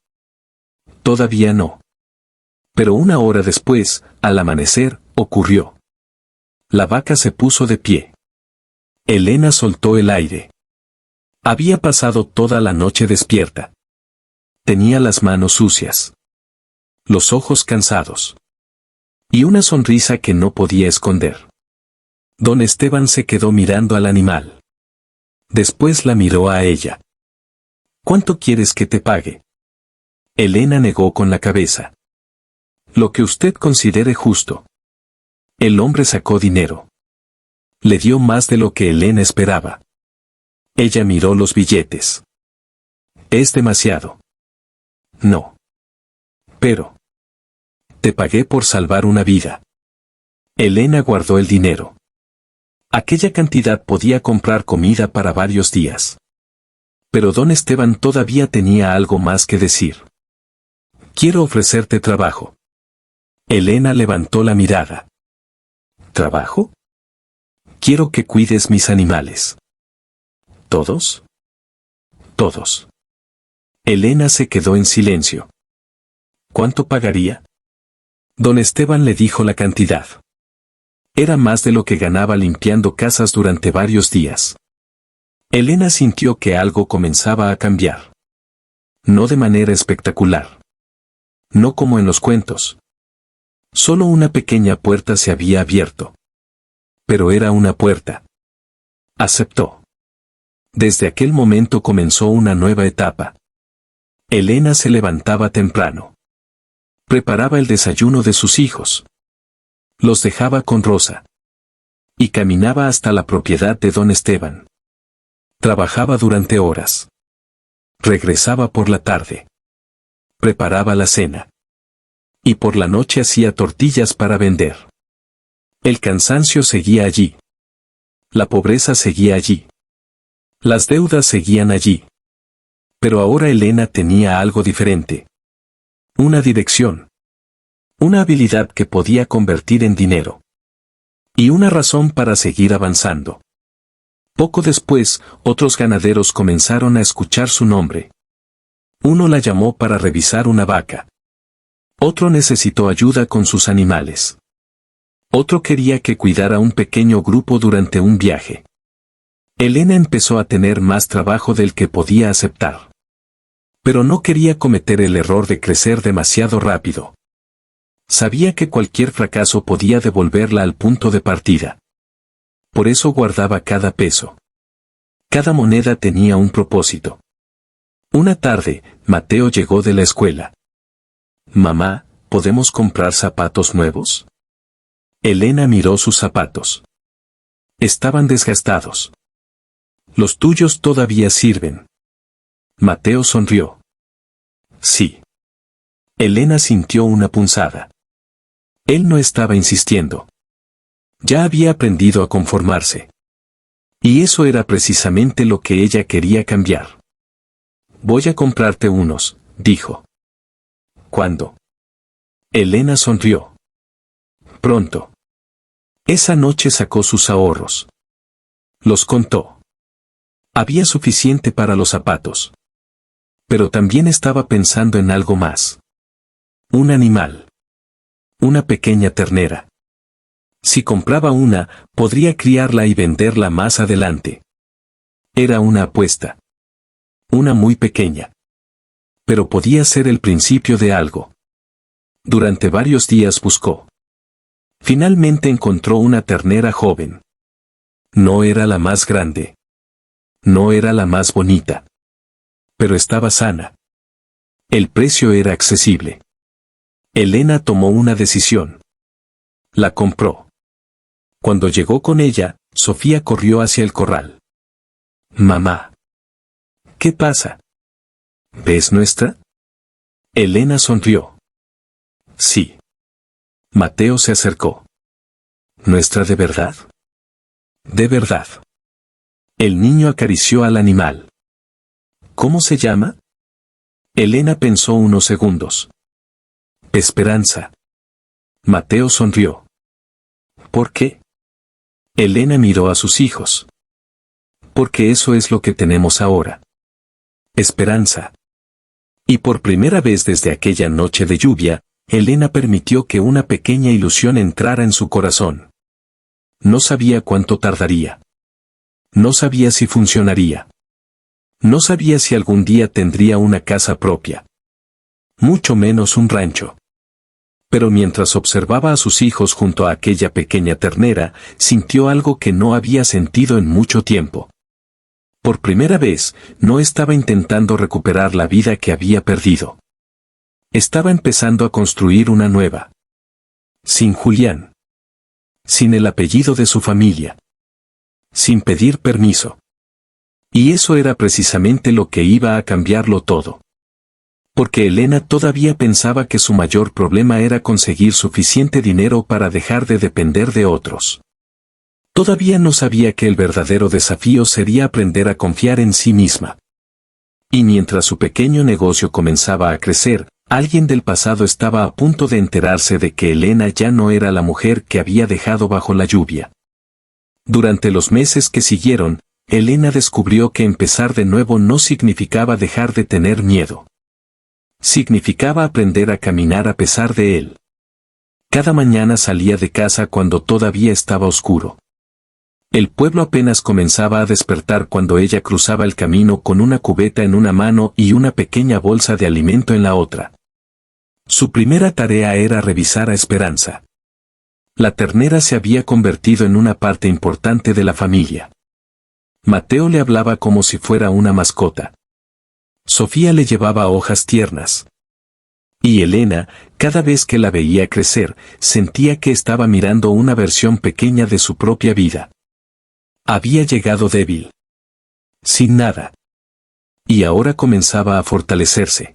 Todavía no. Pero 1 hora después, al amanecer, ocurrió. La vaca se puso de pie. Elena soltó el aire. Había pasado toda la noche despierta. Tenía las manos sucias. Los ojos cansados. Y una sonrisa que no podía esconder. Don Esteban se quedó mirando al animal. Después la miró a ella. ¿Cuánto quieres que te pague? Elena negó con la cabeza. Lo que usted considere justo. El hombre sacó dinero. Le dio más de lo que Elena esperaba. Ella miró los billetes. Es demasiado. No. Pero. Te pagué por salvar una vida. Elena guardó el dinero. Aquella cantidad podía comprar comida para varios días. Pero don Esteban todavía tenía algo más que decir. Quiero ofrecerte trabajo. Elena levantó la mirada. ¿Trabajo? Quiero que cuides mis animales. ¿Todos? Todos. Elena se quedó en silencio. ¿Cuánto pagaría? Don Esteban le dijo la cantidad. Era más de lo que ganaba limpiando casas durante varios días. Elena sintió que algo comenzaba a cambiar. No de manera espectacular. No como en los cuentos. Solo una pequeña puerta se había abierto. Pero era una puerta. Aceptó. Desde aquel momento comenzó una nueva etapa. Elena se levantaba temprano. Preparaba el desayuno de sus hijos. Los dejaba con Rosa. Y caminaba hasta la propiedad de don Esteban. Trabajaba durante horas. Regresaba por la tarde. Preparaba la cena. Y por la noche hacía tortillas para vender. El cansancio seguía allí. La pobreza seguía allí. Las deudas seguían allí. Pero ahora Elena tenía algo diferente. Una dirección. Una habilidad que podía convertir en dinero. Y una razón para seguir avanzando. Poco después, otros ganaderos comenzaron a escuchar su nombre. Uno la llamó para revisar una vaca. Otro necesitó ayuda con sus animales. Otro quería que cuidara un pequeño grupo durante un viaje. Elena empezó a tener más trabajo del que podía aceptar. Pero no quería cometer el error de crecer demasiado rápido. Sabía que cualquier fracaso podía devolverla al punto de partida. Por eso guardaba cada peso. Cada moneda tenía un propósito. Una tarde, Mateo llegó de la escuela. «Mamá, ¿podemos comprar zapatos nuevos?» Elena miró sus zapatos. Estaban desgastados. «Los tuyos todavía sirven». Mateo sonrió. «Sí». Elena sintió una punzada. Él no estaba insistiendo. Ya había aprendido a conformarse. Y eso era precisamente lo que ella quería cambiar. «Voy a comprarte unos», dijo. «¿Cuándo?» Elena sonrió. «Pronto». Esa noche sacó sus ahorros. Los contó. Había suficiente para los zapatos. Pero también estaba pensando en algo más. Un animal. Una pequeña ternera. Si compraba una, podría criarla y venderla más adelante. Era una apuesta. Una muy pequeña. Pero podía ser el principio de algo. Durante varios días buscó. Finalmente encontró una ternera joven. No era la más grande. No era la más bonita. Pero estaba sana. El precio era accesible. Elena tomó una decisión. La compró. Cuando llegó con ella, Sofía corrió hacia el corral. «Mamá». «¿Qué pasa? ¿Ves nuestra?» Elena sonrió. «Sí». Mateo se acercó. «¿Nuestra de verdad?» «De verdad». El niño acarició al animal. «¿Cómo se llama?» Elena pensó unos segundos. «Esperanza». Mateo sonrió. «¿Por qué?» Elena miró a sus hijos. «Porque eso es lo que tenemos ahora. Esperanza». Y por primera vez desde aquella noche de lluvia, Elena permitió que una pequeña ilusión entrara en su corazón. No sabía cuánto tardaría. No sabía si funcionaría. No sabía si algún día tendría una casa propia. Mucho menos un rancho. Pero mientras observaba a sus hijos junto a aquella pequeña ternera, sintió algo que no había sentido en mucho tiempo. Por primera vez, no estaba intentando recuperar la vida que había perdido. Estaba empezando a construir una nueva. Sin Julián. Sin el apellido de su familia. Sin pedir permiso. Y eso era precisamente lo que iba a cambiarlo todo. Porque Elena todavía pensaba que su mayor problema era conseguir suficiente dinero para dejar de depender de otros. Todavía no sabía que el verdadero desafío sería aprender a confiar en sí misma. Y mientras su pequeño negocio comenzaba a crecer, alguien del pasado estaba a punto de enterarse de que Elena ya no era la mujer que había dejado bajo la lluvia. Durante los meses que siguieron, Elena descubrió que empezar de nuevo no significaba dejar de tener miedo. Significaba aprender a caminar a pesar de él. Cada mañana salía de casa cuando todavía estaba oscuro. El pueblo apenas comenzaba a despertar cuando ella cruzaba el camino con una cubeta en una mano y una pequeña bolsa de alimento en la otra. Su primera tarea era revisar a Esperanza. La ternera se había convertido en una parte importante de la familia. Mateo le hablaba como si fuera una mascota. Sofía le llevaba hojas tiernas. Y Elena, cada vez que la veía crecer, sentía que estaba mirando una versión pequeña de su propia vida. Había llegado débil. Sin nada. Y ahora comenzaba a fortalecerse.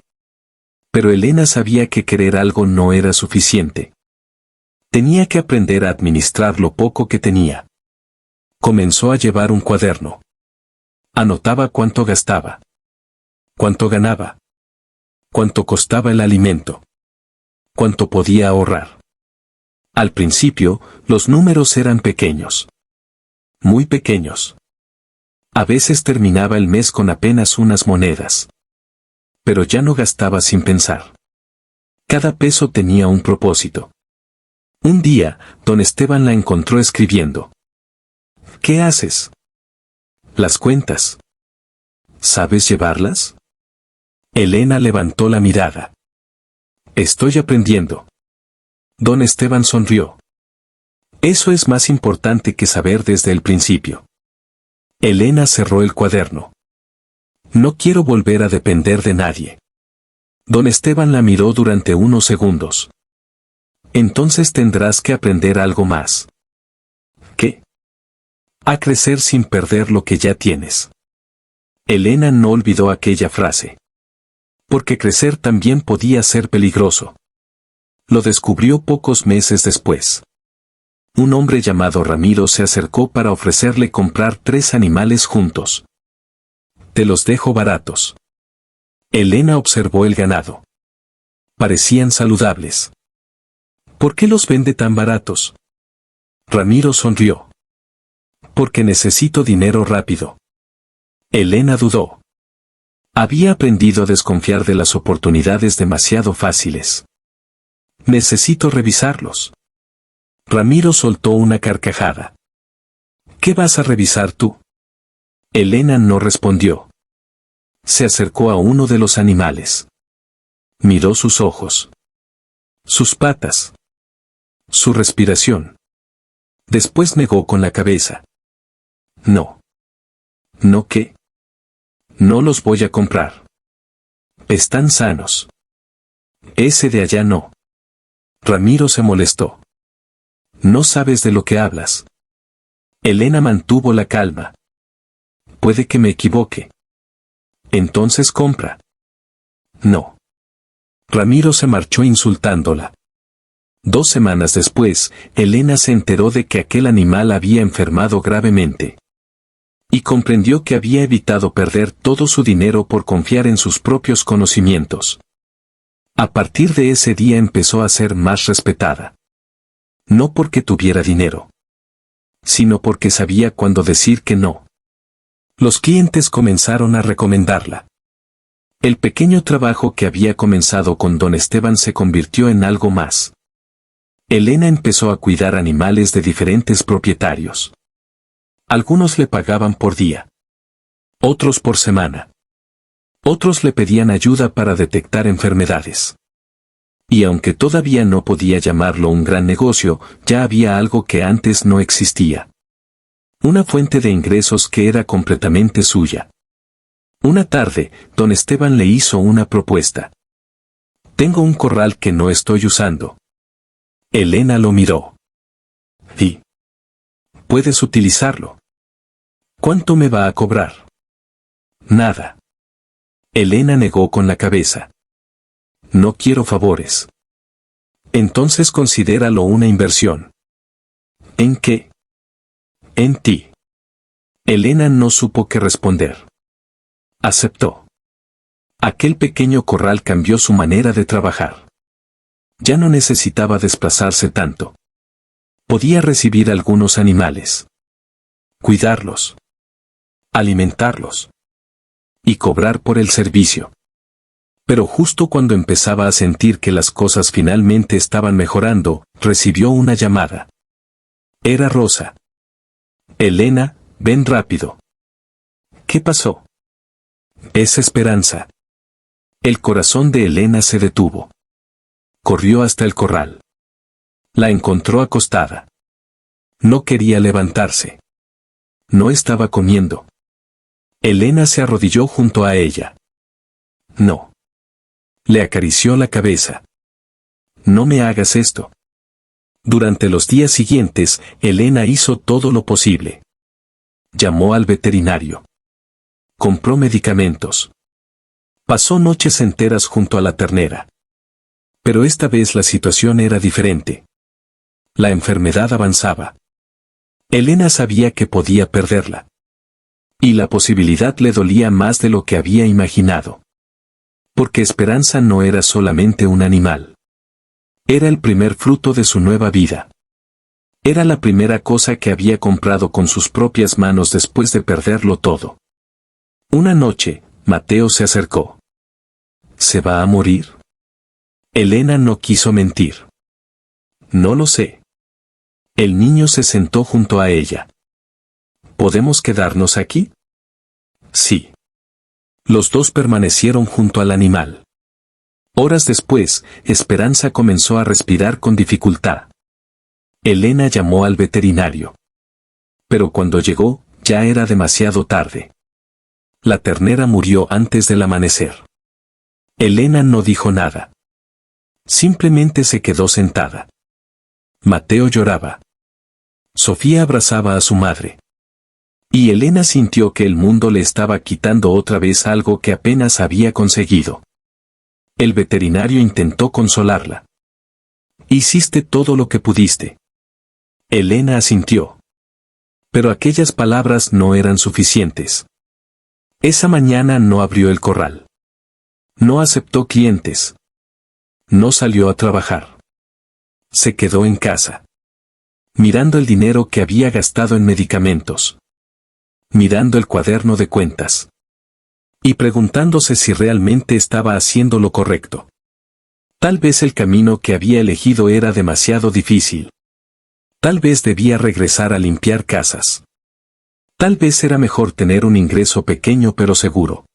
Pero Elena sabía que querer algo no era suficiente. Tenía que aprender a administrar lo poco que tenía. Comenzó a llevar un cuaderno. Anotaba cuánto gastaba. Cuánto ganaba. Cuánto costaba el alimento. ¿Cuánto podía ahorrar? Al principio, los números eran pequeños. Muy pequeños. A veces terminaba el mes con apenas unas monedas. Pero ya no gastaba sin pensar. Cada peso tenía un propósito. Un día, don Esteban la encontró escribiendo. ¿Qué haces? Las cuentas. ¿Sabes llevarlas? Elena levantó la mirada. Estoy aprendiendo. Don Esteban sonrió. Eso es más importante que saber desde el principio. Elena cerró el cuaderno. No quiero volver a depender de nadie. Don Esteban la miró durante unos segundos. Entonces tendrás que aprender algo más. ¿Qué? A crecer sin perder lo que ya tienes. Elena no olvidó aquella frase. Porque crecer también podía ser peligroso. Lo descubrió pocos meses después. Un hombre llamado Ramiro se acercó para ofrecerle comprar 3 animales juntos. Te los dejo baratos. Elena observó el ganado. Parecían saludables. ¿Por qué los vende tan baratos? Ramiro sonrió. Porque necesito dinero rápido. Elena dudó. Había aprendido a desconfiar de las oportunidades demasiado fáciles. Necesito revisarlos. Ramiro soltó una carcajada. ¿Qué vas a revisar tú? Elena no respondió. Se acercó a uno de los animales. Miró sus ojos. Sus patas. Su respiración. Después negó con la cabeza. No. ¿No qué? No los voy a comprar. Están sanos. Ese de allá no. Ramiro se molestó. No sabes de lo que hablas. Elena mantuvo la calma. Puede que me equivoque. Entonces compra. No. Ramiro se marchó insultándola. 2 semanas después, Elena se enteró de que aquel animal había enfermado gravemente. Y comprendió que había evitado perder todo su dinero por confiar en sus propios conocimientos. A partir de ese día empezó a ser más respetada. No porque tuviera dinero, sino porque sabía cuándo decir que no. Los clientes comenzaron a recomendarla. El pequeño trabajo que había comenzado con don Esteban se convirtió en algo más. Elena empezó a cuidar animales de diferentes propietarios. Algunos le pagaban por día. Otros por semana. Otros le pedían ayuda para detectar enfermedades. Y aunque todavía no podía llamarlo un gran negocio, ya había algo que antes no existía. Una fuente de ingresos que era completamente suya. Una tarde, don Esteban le hizo una propuesta. Tengo un corral que no estoy usando. Elena lo miró. ¿Y? Puedes utilizarlo. ¿Cuánto me va a cobrar? Nada. Elena negó con la cabeza. No quiero favores. Entonces considéralo una inversión. ¿En qué? En ti. Elena no supo qué responder. Aceptó. Aquel pequeño corral cambió su manera de trabajar. Ya no necesitaba desplazarse tanto. Podía recibir algunos animales. Cuidarlos. Alimentarlos. Y cobrar por el servicio. Pero justo cuando empezaba a sentir que las cosas finalmente estaban mejorando, recibió una llamada. Era Rosa. Elena, ven rápido. ¿Qué pasó? Es Esperanza. El corazón de Elena se detuvo. Corrió hasta el corral. La encontró acostada. No quería levantarse. No estaba comiendo. Elena se arrodilló junto a ella. No. Le acarició la cabeza. No me hagas esto. Durante los días siguientes, Elena hizo todo lo posible. Llamó al veterinario. Compró medicamentos. Pasó noches enteras junto a la ternera. Pero esta vez la situación era diferente. La enfermedad avanzaba. Elena sabía que podía perderla. Y la posibilidad le dolía más de lo que había imaginado. Porque Esperanza no era solamente un animal. Era el primer fruto de su nueva vida. Era la primera cosa que había comprado con sus propias manos después de perderlo todo. Una noche, Mateo se acercó. ¿Se va a morir? Elena no quiso mentir. No lo sé. El niño se sentó junto a ella. ¿Podemos quedarnos aquí? Sí. Los dos permanecieron junto al animal. Horas después, Esperanza comenzó a respirar con dificultad. Elena llamó al veterinario. Pero cuando llegó, ya era demasiado tarde. La ternera murió antes del amanecer. Elena no dijo nada. Simplemente se quedó sentada. Mateo lloraba. Sofía abrazaba a su madre. Y Elena sintió que el mundo le estaba quitando otra vez algo que apenas había conseguido. El veterinario intentó consolarla. Hiciste todo lo que pudiste. Elena asintió. Pero aquellas palabras no eran suficientes. Esa mañana no abrió el corral. No aceptó clientes. No salió a trabajar. Se quedó en casa. Mirando el dinero que había gastado en medicamentos. Mirando el cuaderno de cuentas. Y preguntándose si realmente estaba haciendo lo correcto. Tal vez el camino que había elegido era demasiado difícil. Tal vez debía regresar a limpiar casas. Tal vez era mejor tener un ingreso pequeño pero seguro.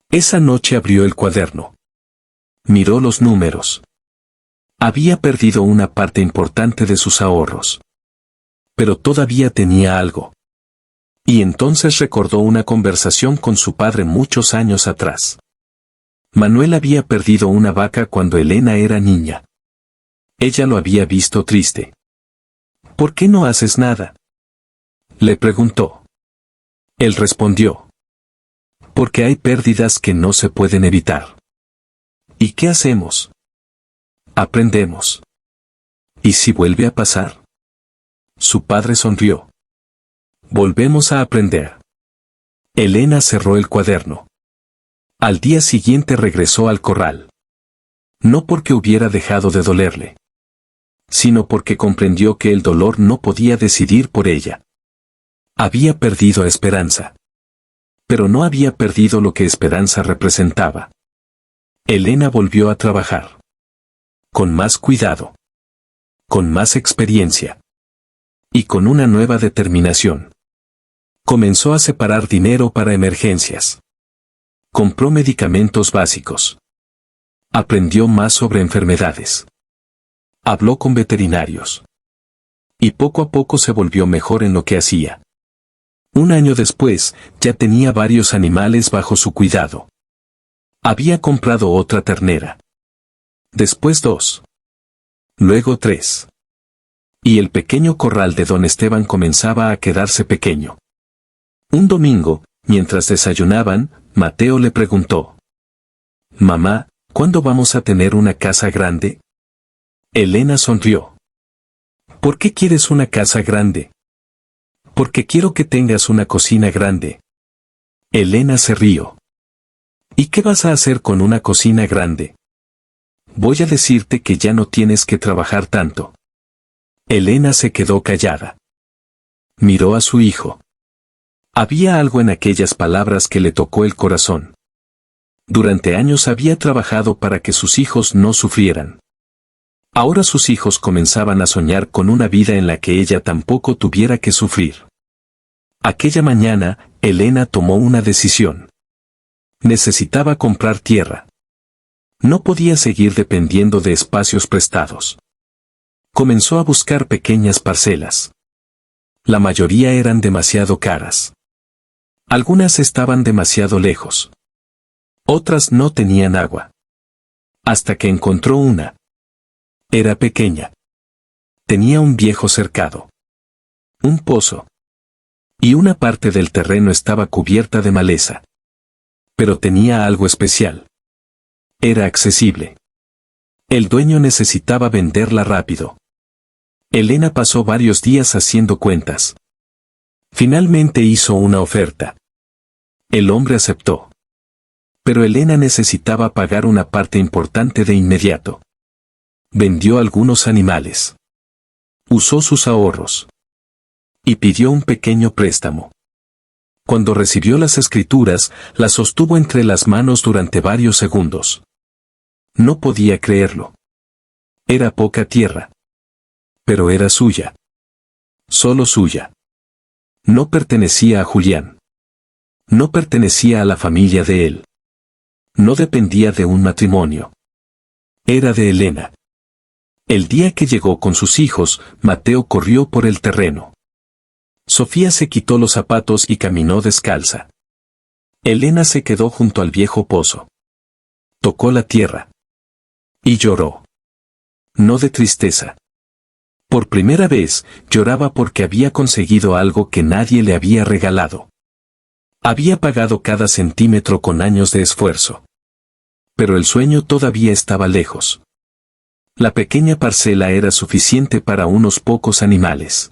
Esa noche abrió el cuaderno. Miró los números. Había perdido una parte importante de sus ahorros. Pero todavía tenía algo. Y entonces recordó una conversación con su padre muchos años atrás. Manuel había perdido una vaca cuando Elena era niña. Ella lo había visto triste. ¿Por qué no haces nada? Le preguntó. Él respondió. Porque hay pérdidas que no se pueden evitar. ¿Y qué hacemos? Aprendemos. ¿Y si vuelve a pasar? Su padre sonrió. Volvemos a aprender. Elena cerró el cuaderno. Al día siguiente regresó al corral. No porque hubiera dejado de dolerle, sino porque comprendió que el dolor no podía decidir por ella. Había perdido a Esperanza. Pero no había perdido lo que Esperanza representaba. Elena volvió a trabajar. Con más cuidado. Con más experiencia. Y con una nueva determinación. Comenzó a separar dinero para emergencias. Compró medicamentos básicos. Aprendió más sobre enfermedades. Habló con veterinarios. Y poco a poco se volvió mejor en lo que hacía. Un año después, ya tenía varios animales bajo su cuidado. Había comprado otra ternera. Después 2. Luego 3. Y el pequeño corral de don Esteban comenzaba a quedarse pequeño. Un domingo, mientras desayunaban, Mateo le preguntó. Mamá, ¿cuándo vamos a tener una casa grande? Elena sonrió. ¿Por qué quieres una casa grande? Porque quiero que tengas una cocina grande. Elena se rió. ¿Y qué vas a hacer con una cocina grande? Voy a decirte que ya no tienes que trabajar tanto. Elena se quedó callada. Miró a su hijo. Había algo en aquellas palabras que le tocó el corazón. Durante años había trabajado para que sus hijos no sufrieran. Ahora sus hijos comenzaban a soñar con una vida en la que ella tampoco tuviera que sufrir. Aquella mañana, Elena tomó una decisión. Necesitaba comprar tierra. No podía seguir dependiendo de espacios prestados. Comenzó a buscar pequeñas parcelas. La mayoría eran demasiado caras. Algunas estaban demasiado lejos. Otras no tenían agua. Hasta que encontró una. Era pequeña. Tenía un viejo cercado. Un pozo. Y una parte del terreno estaba cubierta de maleza. Pero tenía algo especial. Era accesible. El dueño necesitaba venderla rápido. Elena pasó varios días haciendo cuentas. Finalmente hizo una oferta. El hombre aceptó. Pero Elena necesitaba pagar una parte importante de inmediato. Vendió algunos animales. Usó sus ahorros. Y pidió un pequeño préstamo. Cuando recibió las escrituras, las sostuvo entre las manos durante varios segundos. No podía creerlo. Era poca tierra. Pero era suya. Solo suya. No pertenecía a Julián. No pertenecía a la familia de él. No dependía de un matrimonio. Era de Elena. El día que llegó con sus hijos, Mateo corrió por el terreno. Sofía se quitó los zapatos y caminó descalza. Elena se quedó junto al viejo pozo. Tocó la tierra. Y lloró. No de tristeza. Por primera vez, lloraba porque había conseguido algo que nadie le había regalado. Había pagado cada centímetro con años de esfuerzo. Pero el sueño todavía estaba lejos. La pequeña parcela era suficiente para unos pocos animales.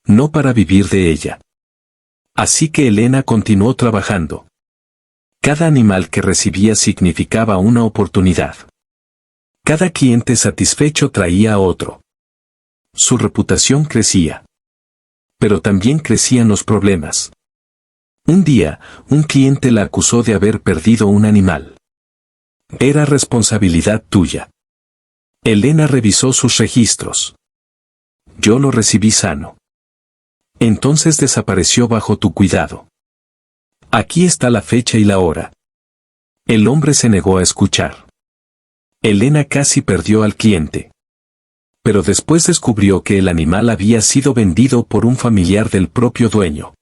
No para vivir de ella. Así que Elena continuó trabajando. Cada animal que recibía significaba una oportunidad. Cada cliente satisfecho traía a otro. Su reputación crecía. Pero también crecían los problemas. Un día, un cliente la acusó de haber perdido un animal. Era responsabilidad tuya. Elena revisó sus registros. Yo lo recibí sano. Entonces desapareció bajo tu cuidado. Aquí está la fecha y la hora. El hombre se negó a escuchar. Elena casi perdió al cliente. Pero después descubrió que el animal había sido vendido por un familiar del propio dueño.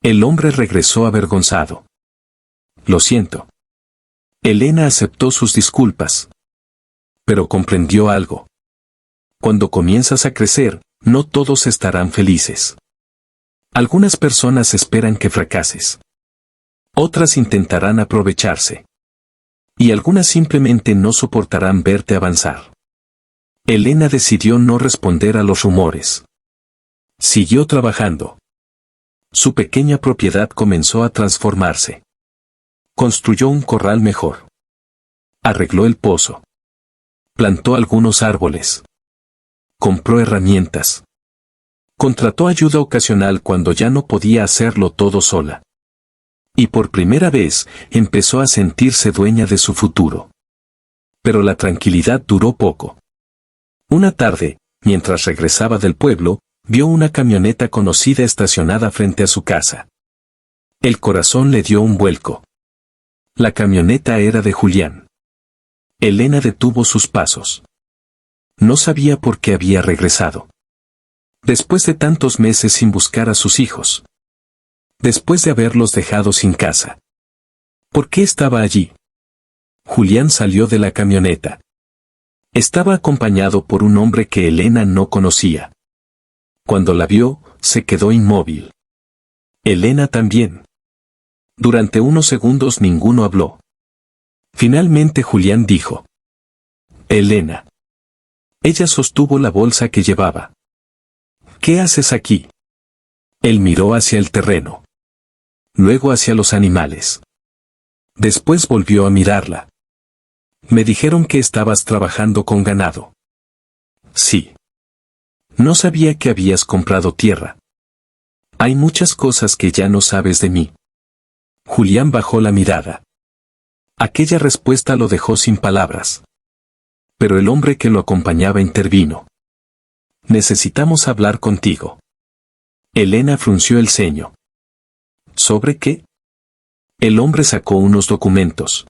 El hombre regresó avergonzado. Lo siento. Elena aceptó sus disculpas. Pero comprendió algo. Cuando comienzas a crecer, no todos estarán felices. Algunas personas esperan que fracases. Otras intentarán aprovecharse. Y algunas simplemente no soportarán verte avanzar. Elena decidió no responder a los rumores. Siguió trabajando. Su pequeña propiedad comenzó a transformarse. Construyó un corral mejor. Arregló el pozo. Plantó algunos árboles. Compró herramientas. Contrató ayuda ocasional cuando ya no podía hacerlo todo sola. Y por primera vez, empezó a sentirse dueña de su futuro. Pero la tranquilidad duró poco. Una tarde, mientras regresaba del pueblo, vio una camioneta conocida estacionada frente a su casa. El corazón le dio un vuelco. La camioneta era de Julián. Elena detuvo sus pasos. No sabía por qué había regresado. Después de tantos meses sin buscar a sus hijos. Después de haberlos dejado sin casa. ¿Por qué estaba allí? Julián salió de la camioneta. Estaba acompañado por un hombre que Elena no conocía. Cuando la vio, se quedó inmóvil. Elena también. Durante unos segundos ninguno habló. Finalmente Julián dijo: Elena. Ella sostuvo la bolsa que llevaba. ¿Qué haces aquí? Él miró hacia el terreno. Luego hacia los animales. Después volvió a mirarla. Me dijeron que estabas trabajando con ganado. Sí. No sabía que habías comprado tierra. Hay muchas cosas que ya no sabes de mí. Julián bajó la mirada. Aquella respuesta lo dejó sin palabras. Pero el hombre que lo acompañaba intervino. Necesitamos hablar contigo. Elena frunció el ceño. ¿Sobre qué? El hombre sacó unos documentos.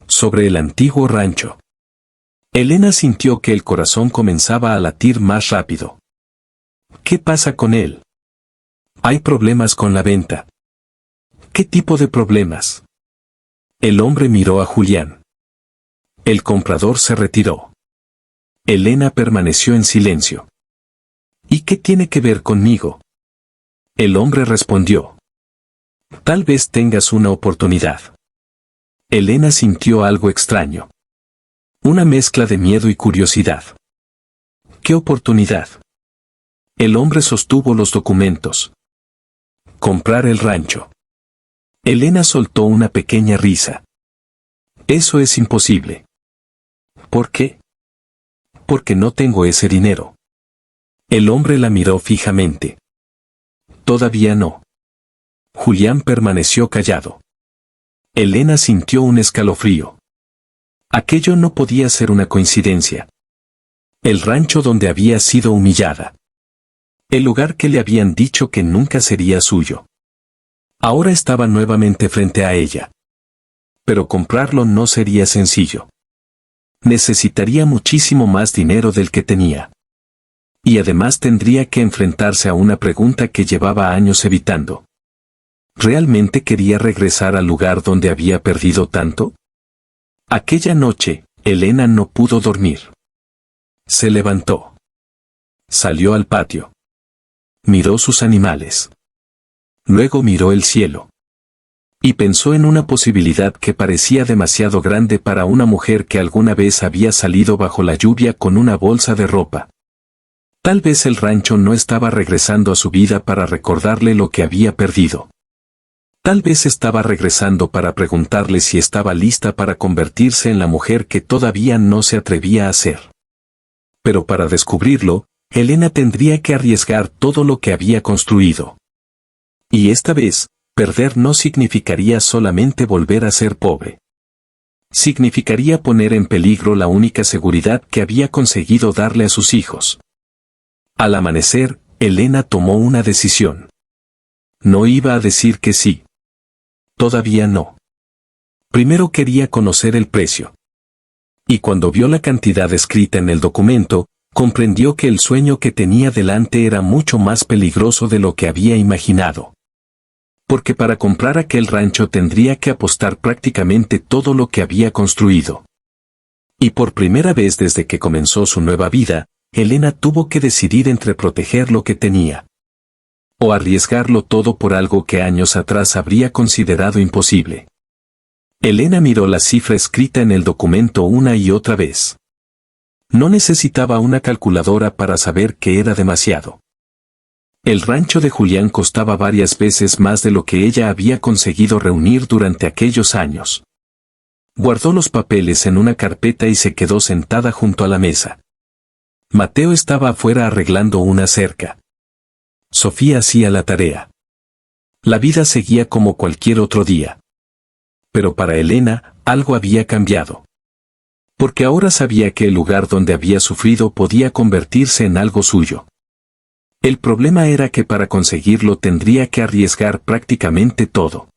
Sobre el antiguo rancho. Elena sintió que el corazón comenzaba a latir más rápido. ¿Qué pasa con él? Hay problemas con la venta. ¿Qué tipo de problemas? El hombre miró a Julián. El comprador se retiró. Elena permaneció en silencio. ¿Y qué tiene que ver conmigo? El hombre respondió. Tal vez tengas una oportunidad. Elena sintió algo extraño. Una mezcla de miedo y curiosidad. ¿Qué oportunidad? El hombre sostuvo los documentos. Comprar el rancho. Elena soltó una pequeña risa. Eso es imposible. ¿Por qué? Porque no tengo ese dinero. El hombre la miró fijamente. Todavía no. Julián permaneció callado. Elena sintió un escalofrío. Aquello no podía ser una coincidencia. El rancho donde había sido humillada. El lugar que le habían dicho que nunca sería suyo. Ahora estaba nuevamente frente a ella. Pero comprarlo no sería sencillo. Necesitaría muchísimo más dinero del que tenía. Y además tendría que enfrentarse a una pregunta que llevaba años evitando. ¿Realmente quería regresar al lugar donde había perdido tanto? Aquella noche, Elena no pudo dormir. Se levantó. Salió al patio. Miró sus animales. Luego miró el cielo. Y pensó en una posibilidad que parecía demasiado grande para una mujer que alguna vez había salido bajo la lluvia con una bolsa de ropa. Tal vez el rancho no estaba regresando a su vida para recordarle lo que había perdido. Tal vez estaba regresando para preguntarle si estaba lista para convertirse en la mujer que todavía no se atrevía a ser. Pero para descubrirlo, Elena tendría que arriesgar todo lo que había construido. Y esta vez, perder no significaría solamente volver a ser pobre. Significaría poner en peligro la única seguridad que había conseguido darle a sus hijos. Al amanecer, Elena tomó una decisión. No iba a decir que sí. Todavía no. Primero quería conocer el precio. Y cuando vio la cantidad escrita en el documento, comprendió que el sueño que tenía delante era mucho más peligroso de lo que había imaginado. Porque para comprar aquel rancho tendría que apostar prácticamente todo lo que había construido. Y por primera vez desde que comenzó su nueva vida, Elena tuvo que decidir entre proteger lo que tenía o arriesgarlo todo por algo que años atrás habría considerado imposible. Elena miró la cifra escrita en el documento una y otra vez. No necesitaba una calculadora para saber que era demasiado. El rancho de Julián costaba varias veces más de lo que ella había conseguido reunir durante aquellos años. Guardó los papeles en una carpeta y se quedó sentada junto a la mesa. Mateo estaba afuera arreglando una cerca. Sofía hacía la tarea. La vida seguía como cualquier otro día. Pero para Elena, algo había cambiado. Porque ahora sabía que el lugar donde había sufrido podía convertirse en algo suyo. El problema era que para conseguirlo tendría que arriesgar prácticamente todo.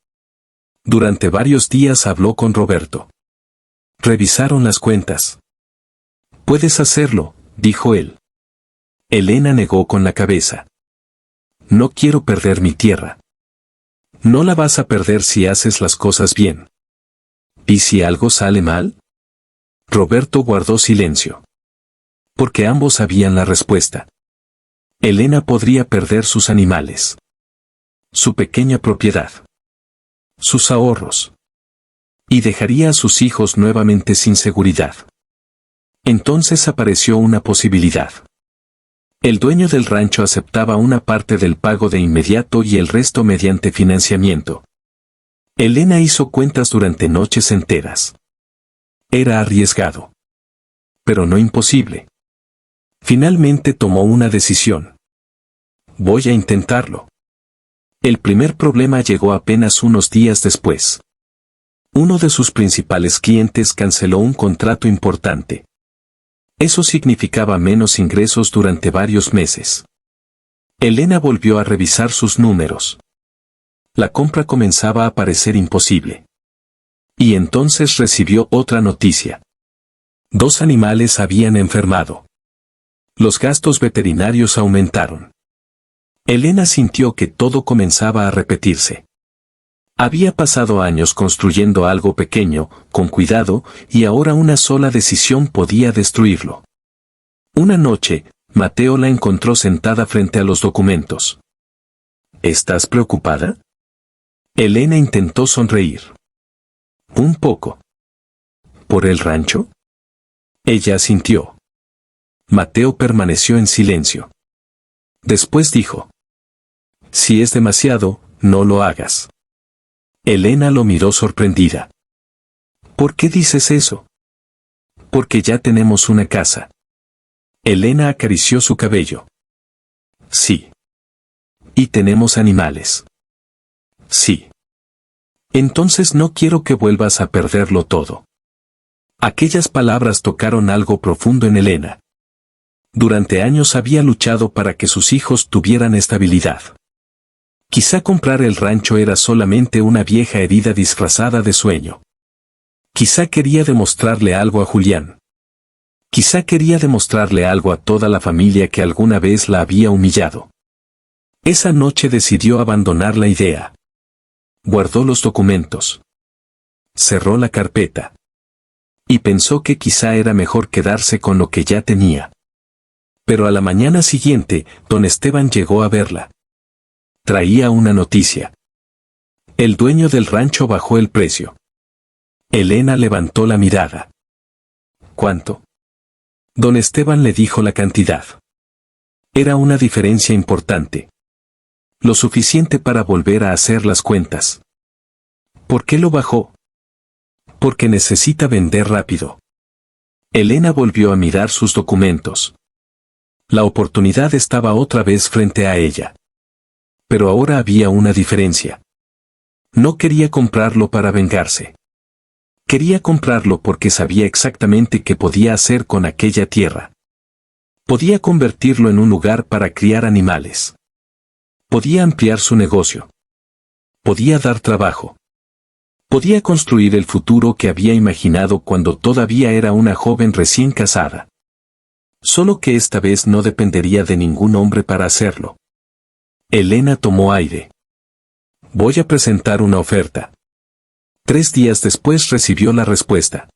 Durante varios días habló con Roberto. Revisaron las cuentas. «Puedes hacerlo», dijo él. Elena negó con la cabeza. «No quiero perder mi tierra». «No la vas a perder si haces las cosas bien». «¿Y si algo sale mal?». Roberto guardó silencio. Porque ambos sabían la respuesta. Elena podría perder sus animales. Su pequeña propiedad. Sus ahorros. Y dejaría a sus hijos nuevamente sin seguridad. Entonces apareció una posibilidad. El dueño del rancho aceptaba una parte del pago de inmediato y el resto mediante financiamiento. Elena hizo cuentas durante noches enteras. Era arriesgado. Pero no imposible. Finalmente tomó una decisión. Voy a intentarlo. El primer problema llegó apenas unos días después. Uno de sus principales clientes canceló un contrato importante. Eso significaba menos ingresos durante varios meses. Elena volvió a revisar sus números. La compra comenzaba a parecer imposible. Y entonces recibió otra noticia. 2 animales habían enfermado. Los gastos veterinarios aumentaron. Elena sintió que todo comenzaba a repetirse. Había pasado años construyendo algo pequeño, con cuidado, y ahora una sola decisión podía destruirlo. Una noche, Mateo la encontró sentada frente a los documentos. ¿Estás preocupada? Elena intentó sonreír. Un poco. ¿Por el rancho? Ella asintió. Mateo permaneció en silencio. Después dijo. Si es demasiado, no lo hagas. Elena lo miró sorprendida. ¿Por qué dices eso? Porque ya tenemos una casa. Elena acarició su cabello. Sí. ¿Y tenemos animales? Sí. Entonces no quiero que vuelvas a perderlo todo. Aquellas palabras tocaron algo profundo en Elena. Durante años había luchado para que sus hijos tuvieran estabilidad. Quizá comprar el rancho era solamente una vieja herida disfrazada de sueño. Quizá quería demostrarle algo a Julián. Quizá quería demostrarle algo a toda la familia que alguna vez la había humillado. Esa noche decidió abandonar la idea. Guardó los documentos. Cerró la carpeta. Y pensó que quizá era mejor quedarse con lo que ya tenía. Pero a la mañana siguiente, don Esteban llegó a verla. Traía una noticia. El dueño del rancho bajó el precio. Elena levantó la mirada. ¿Cuánto? Don Esteban le dijo la cantidad. Era una diferencia importante. Lo suficiente para volver a hacer las cuentas. ¿Por qué lo bajó? Porque necesita vender rápido. Elena volvió a mirar sus documentos. La oportunidad estaba otra vez frente a ella. Pero ahora había una diferencia. No quería comprarlo para vengarse. Quería comprarlo porque sabía exactamente qué podía hacer con aquella tierra. Podía convertirlo en un lugar para criar animales. Podía ampliar su negocio. Podía dar trabajo. Podía construir el futuro que había imaginado cuando todavía era una joven recién casada. Solo que esta vez no dependería de ningún hombre para hacerlo. Elena tomó aire. Voy a presentar una oferta. 3 días después recibió la respuesta.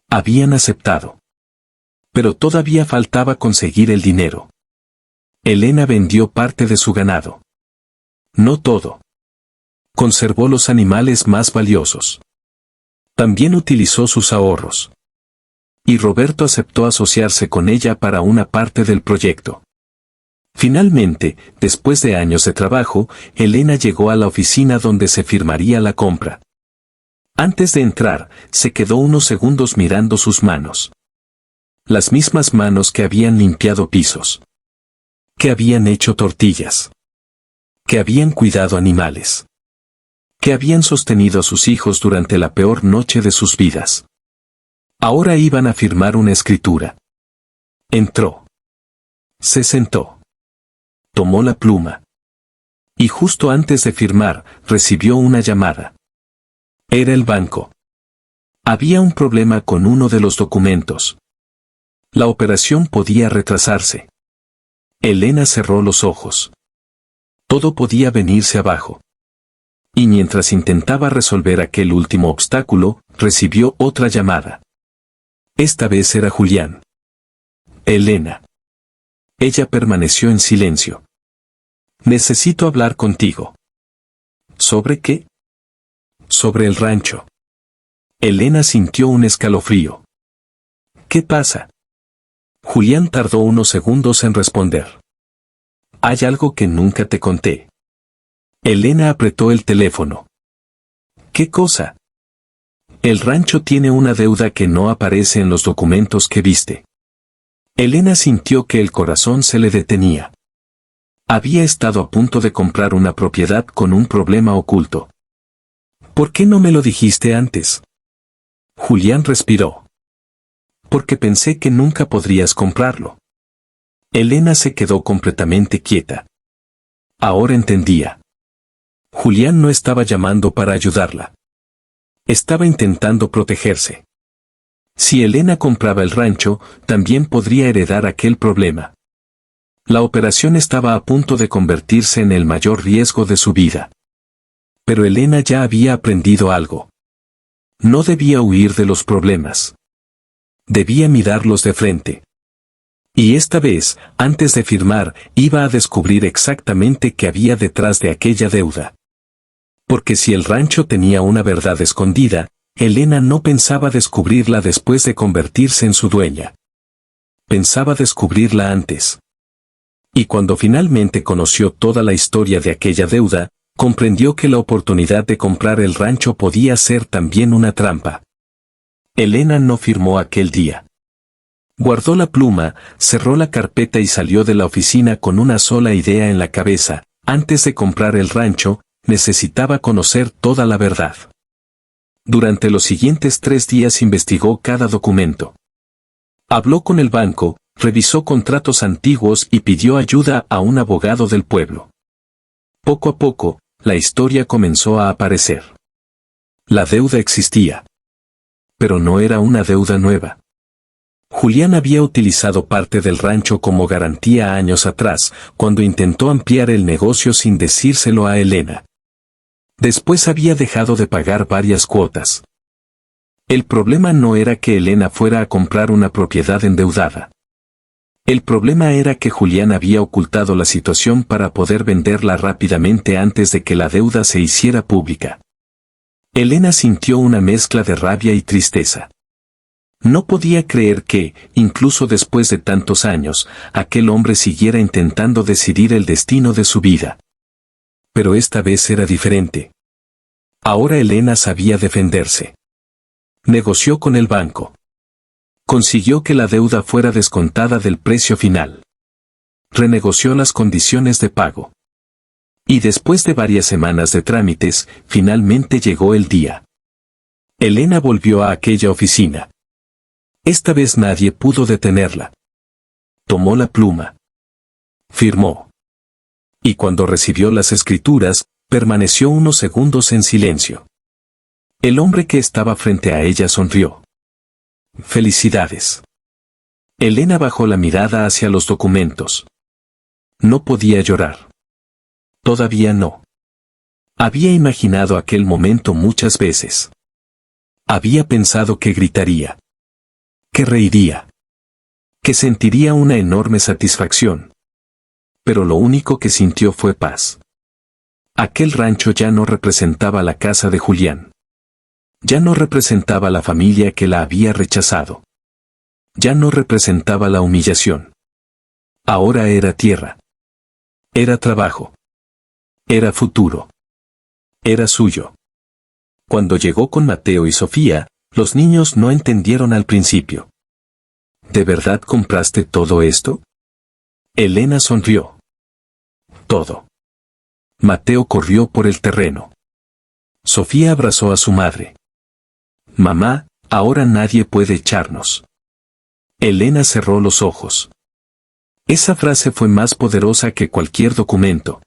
Habían aceptado. Pero todavía faltaba conseguir el dinero. Elena vendió parte de su ganado. No todo. Conservó los animales más valiosos. También utilizó sus ahorros. Y Roberto aceptó asociarse con ella para una parte del proyecto. Finalmente, después de años de trabajo, Elena llegó a la oficina donde se firmaría la compra. Antes de entrar, se quedó unos segundos mirando sus manos. Las mismas manos que habían limpiado pisos. Que habían hecho tortillas. Que habían cuidado animales. Que habían sostenido a sus hijos durante la peor noche de sus vidas. Ahora iban a firmar una escritura. Entró. Se sentó. Tomó la pluma. Y justo antes de firmar, recibió una llamada. Era el banco. Había un problema con uno de los documentos. La operación podía retrasarse. Elena cerró los ojos. Todo podía venirse abajo. Y mientras intentaba resolver aquel último obstáculo, recibió otra llamada. Esta vez era Julián. Elena. Ella permaneció en silencio. Necesito hablar contigo. ¿Sobre qué? Sobre el rancho. Elena sintió un escalofrío. ¿Qué pasa? Julián tardó unos segundos en responder. Hay algo que nunca te conté. Elena apretó el teléfono. ¿Qué cosa? El rancho tiene una deuda que no aparece en los documentos que viste. Elena sintió que el corazón se le detenía. Había estado a punto de comprar una propiedad con un problema oculto. ¿Por qué no me lo dijiste antes? Julián respiró. Porque pensé que nunca podrías comprarlo. Elena se quedó completamente quieta. Ahora entendía. Julián no estaba llamando para ayudarla. Estaba intentando protegerse. Si Elena compraba el rancho, también podría heredar aquel problema. La operación estaba a punto de convertirse en el mayor riesgo de su vida. Pero Elena ya había aprendido algo. No debía huir de los problemas. Debía mirarlos de frente. Y esta vez, antes de firmar, iba a descubrir exactamente qué había detrás de aquella deuda. Porque si el rancho tenía una verdad escondida, Elena no pensaba descubrirla después de convertirse en su dueña. Pensaba descubrirla antes. Y cuando finalmente conoció toda la historia de aquella deuda, comprendió que la oportunidad de comprar el rancho podía ser también una trampa. Elena no firmó aquel día. Guardó la pluma, cerró la carpeta y salió de la oficina con una sola idea en la cabeza: antes de comprar el rancho, necesitaba conocer toda la verdad. Durante los siguientes 3 días investigó cada documento. Habló con el banco, revisó contratos antiguos y pidió ayuda a un abogado del pueblo. Poco a poco, la historia comenzó a aparecer. La deuda existía. Pero no era una deuda nueva. Julián había utilizado parte del rancho como garantía años atrás, cuando intentó ampliar el negocio sin decírselo a Elena. Después había dejado de pagar varias cuotas. El problema no era que Elena fuera a comprar una propiedad endeudada. El problema era que Julián había ocultado la situación para poder venderla rápidamente antes de que la deuda se hiciera pública. Elena sintió una mezcla de rabia y tristeza. No podía creer que, incluso después de tantos años, aquel hombre siguiera intentando decidir el destino de su vida. Pero esta vez era diferente. Ahora Elena sabía defenderse. Negoció con el banco. Consiguió que la deuda fuera descontada del precio final. Renegoció las condiciones de pago. Y después de varias semanas de trámites, finalmente llegó el día. Elena volvió a aquella oficina. Esta vez nadie pudo detenerla. Tomó la pluma. Firmó. Y cuando recibió las escrituras, permaneció unos segundos en silencio. El hombre que estaba frente a ella sonrió. «Felicidades». Elena bajó la mirada hacia los documentos. No podía llorar. Todavía no. Había imaginado aquel momento muchas veces. Había pensado que gritaría. Que reiría. Que sentiría una enorme satisfacción. Pero lo único que sintió fue paz. Aquel rancho ya no representaba la casa de Julián. Ya no representaba la familia que la había rechazado. Ya no representaba la humillación. Ahora era tierra. Era trabajo. Era futuro. Era suyo. Cuando llegó con Mateo y Sofía, los niños no entendieron al principio. ¿De verdad compraste todo esto? Elena sonrió. Todo. Mateo corrió por el terreno. Sofía abrazó a su madre. Mamá, ahora nadie puede echarnos. Elena cerró los ojos. Esa frase fue más poderosa que cualquier documento.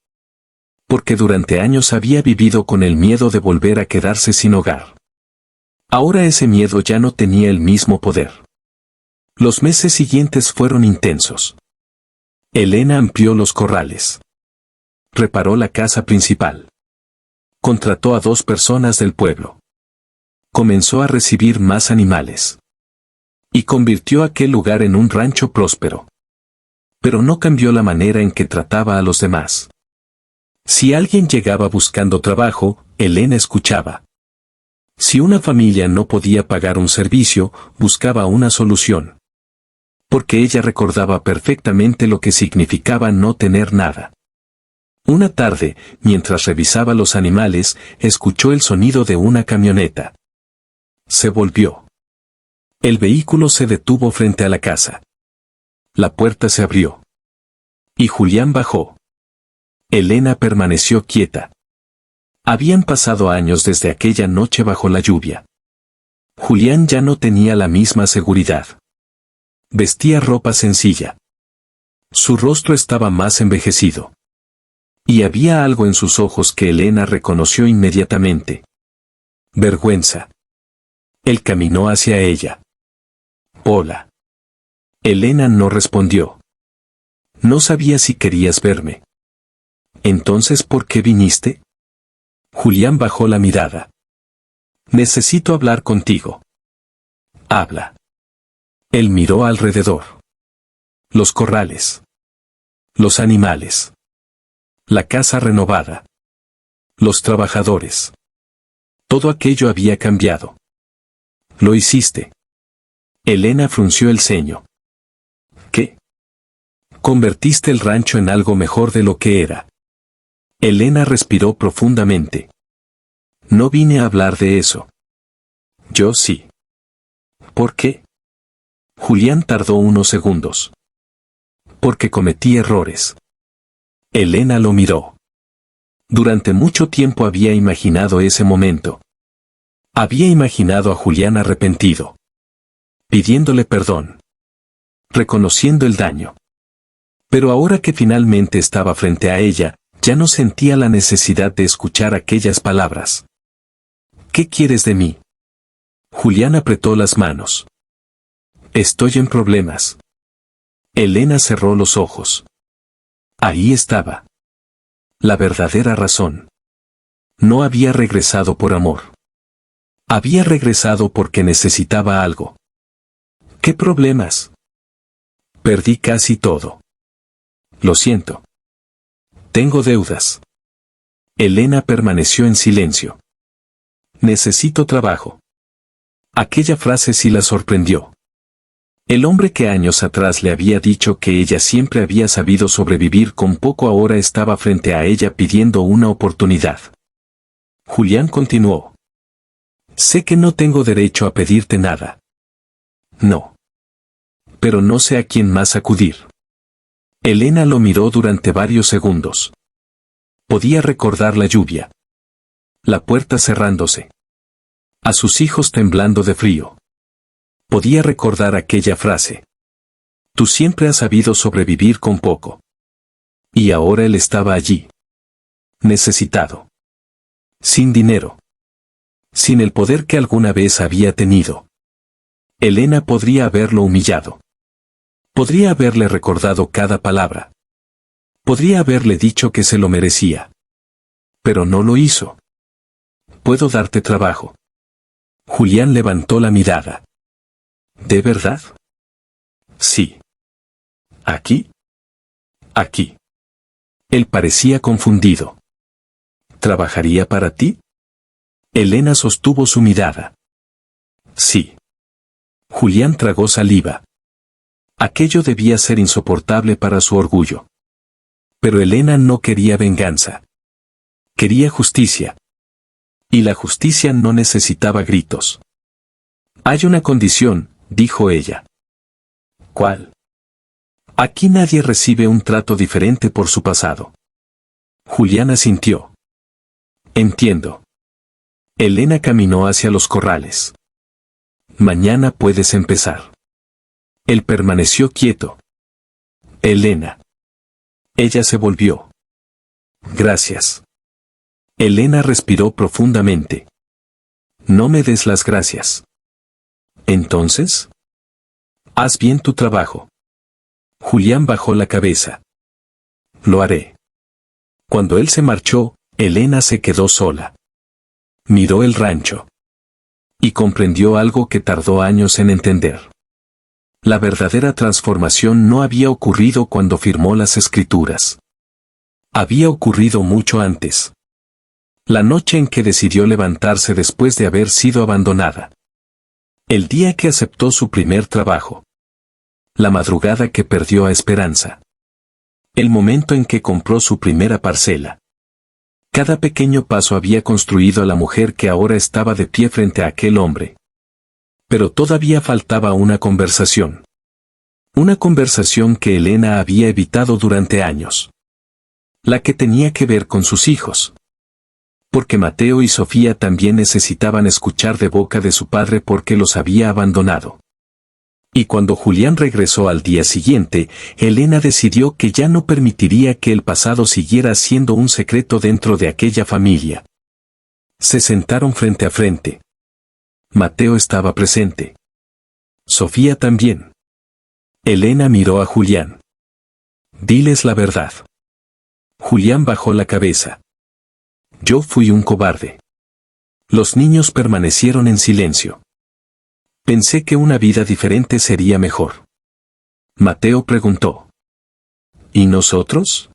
Porque durante años había vivido con el miedo de volver a quedarse sin hogar. Ahora ese miedo ya no tenía el mismo poder. Los meses siguientes fueron intensos. Elena amplió los corrales. Reparó la casa principal. Contrató a 2 personas del pueblo. Comenzó a recibir más animales. Y convirtió aquel lugar en un rancho próspero. Pero no cambió la manera en que trataba a los demás. Si alguien llegaba buscando trabajo, Elena escuchaba. Si una familia no podía pagar un servicio, buscaba una solución. Porque ella recordaba perfectamente lo que significaba no tener nada. Una tarde, mientras revisaba los animales, escuchó el sonido de una camioneta. Se volvió. El vehículo se detuvo frente a la casa. La puerta se abrió. Y Julián bajó. Elena permaneció quieta. Habían pasado años desde aquella noche bajo la lluvia. Julián ya no tenía la misma seguridad. Vestía ropa sencilla. Su rostro estaba más envejecido. Y había algo en sus ojos que Elena reconoció inmediatamente. Vergüenza. Él caminó hacia ella. Hola. Elena no respondió. No sabía si querías verme. Entonces, ¿por qué viniste? Julián bajó la mirada. Necesito hablar contigo. Habla. Él miró alrededor. Los corrales. Los animales. La casa renovada. Los trabajadores. Todo aquello había cambiado. Lo hiciste. Elena frunció el ceño. ¿Qué? Convertiste el rancho en algo mejor de lo que era. Elena respiró profundamente. No vine a hablar de eso. Yo sí. ¿Por qué? Julián tardó unos segundos. Porque cometí errores. Elena lo miró. Durante mucho tiempo había imaginado ese momento. Había imaginado a Julián arrepentido, pidiéndole perdón, reconociendo el daño. Pero ahora que finalmente estaba frente a ella, ya no sentía la necesidad de escuchar aquellas palabras. ¿Qué quieres de mí? Julián apretó las manos. Estoy en problemas. Elena cerró los ojos. Ahí estaba. La verdadera razón. No había regresado por amor. Había regresado porque necesitaba algo. ¿Qué problemas? Perdí casi todo. Lo siento. Tengo deudas. Elena permaneció en silencio. Necesito trabajo. Aquella frase sí la sorprendió. El hombre que años atrás le había dicho que ella siempre había sabido sobrevivir con poco ahora estaba frente a ella pidiendo una oportunidad. Julián continuó. Sé que no tengo derecho a pedirte nada. No. Pero no sé a quién más acudir. Elena lo miró durante varios segundos. Podía recordar la lluvia. La puerta cerrándose. A sus hijos temblando de frío. Podía recordar aquella frase. Tú siempre has sabido sobrevivir con poco. Y ahora él estaba allí. Necesitado. Sin dinero. Sin el poder que alguna vez había tenido. Elena podría haberlo humillado. Podría haberle recordado cada palabra. Podría haberle dicho que se lo merecía. Pero no lo hizo. ¿Puedo darte trabajo? Julián levantó la mirada. ¿De verdad? Sí. ¿Aquí? Aquí. Él parecía confundido. ¿Trabajaría para ti? Elena sostuvo su mirada. Sí. Julián tragó saliva. Aquello debía ser insoportable para su orgullo. Pero Elena no quería venganza. Quería justicia. Y la justicia no necesitaba gritos. Hay una condición, dijo ella. ¿Cuál? Aquí nadie recibe un trato diferente por su pasado. Julián asintió. Entiendo. Elena caminó hacia los corrales. Mañana puedes empezar. Él permaneció quieto. Elena. Ella se volvió. Gracias. Elena respiró profundamente. No me des las gracias. Entonces, haz bien tu trabajo. Julián bajó la cabeza. Lo haré. Cuando él se marchó, Elena se quedó sola. Miró el rancho. Y comprendió algo que tardó años en entender. La verdadera transformación no había ocurrido cuando firmó las escrituras. Había ocurrido mucho antes. La noche en que decidió levantarse después de haber sido abandonada. El día que aceptó su primer trabajo. La madrugada que perdió a Esperanza. El momento en que compró su primera parcela. Cada pequeño paso había construido a la mujer que ahora estaba de pie frente a aquel hombre. Pero todavía faltaba una conversación. Una conversación que Elena había evitado durante años. La que tenía que ver con sus hijos. Porque Mateo y Sofía también necesitaban escuchar de boca de su padre porque los había abandonado. Y cuando Julián regresó al día siguiente, Elena decidió que ya no permitiría que el pasado siguiera siendo un secreto dentro de aquella familia. Se sentaron frente a frente. Mateo estaba presente. Sofía también. Elena miró a Julián. Diles la verdad. Julián bajó la cabeza. Yo fui un cobarde. Los niños permanecieron en silencio. Pensé que una vida diferente sería mejor. Mateo preguntó. ¿Y nosotros?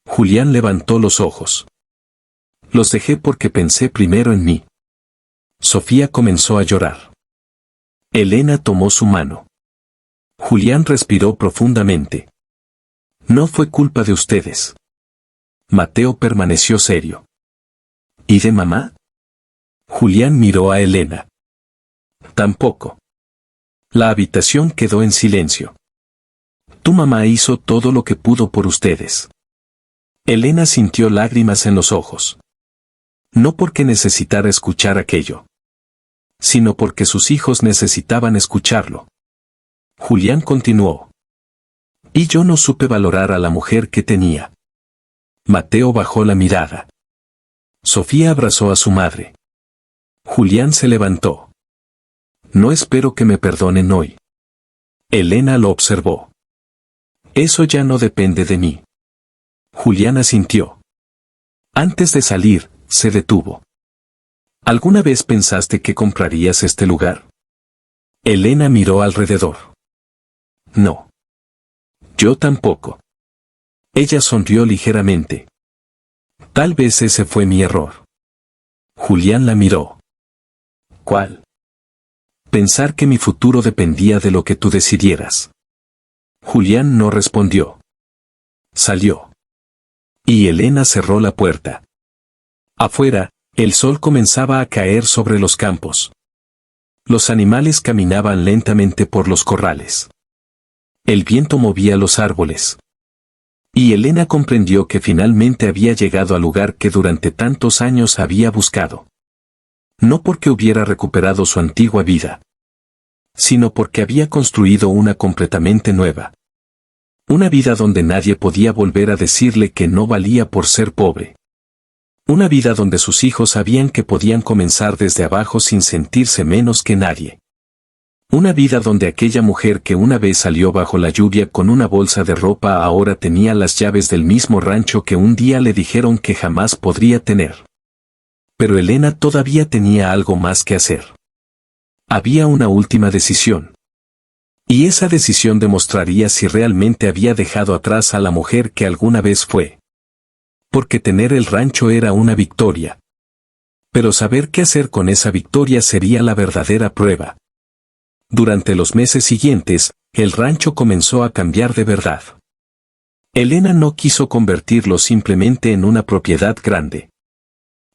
Julián levantó los ojos. Los dejé porque pensé primero en mí. Sofía comenzó a llorar. Elena tomó su mano. Julián respiró profundamente. No fue culpa de ustedes. Mateo permaneció serio. ¿Y de mamá? Julián miró a Elena. Tampoco. La habitación quedó en silencio. Tu mamá hizo todo lo que pudo por ustedes. Elena sintió lágrimas en los ojos. No porque necesitara escuchar aquello, sino porque sus hijos necesitaban escucharlo. Julián continuó. Y yo no supe valorar a la mujer que tenía. Mateo bajó la mirada. Sofía abrazó a su madre. Julián se levantó. No espero que me perdonen hoy. Elena lo observó. Eso ya no depende de mí. Julián asintió. Antes de salir, se detuvo. ¿Alguna vez pensaste que comprarías este lugar? Elena miró alrededor. No. Yo tampoco. Ella sonrió ligeramente. Tal vez ese fue mi error. Julián la miró. ¿Cuál? Pensar que mi futuro dependía de lo que tú decidieras. Julián no respondió. Salió. Y Elena cerró la puerta. Afuera, el sol comenzaba a caer sobre los campos. Los animales caminaban lentamente por los corrales. El viento movía los árboles. Y Elena comprendió que finalmente había llegado al lugar que durante tantos años había buscado. No porque hubiera recuperado su antigua vida, sino porque había construido una completamente nueva. Una vida donde nadie podía volver a decirle que no valía por ser pobre. Una vida donde sus hijos sabían que podían comenzar desde abajo sin sentirse menos que nadie. Una vida donde aquella mujer que una vez salió bajo la lluvia con una bolsa de ropa ahora tenía las llaves del mismo rancho que un día le dijeron que jamás podría tener. Pero Elena todavía tenía algo más que hacer. Había una última decisión. Y esa decisión demostraría si realmente había dejado atrás a la mujer que alguna vez fue. Porque tener el rancho era una victoria. Pero saber qué hacer con esa victoria sería la verdadera prueba. Durante los meses siguientes, el rancho comenzó a cambiar de verdad. Elena no quiso convertirlo simplemente en una propiedad grande.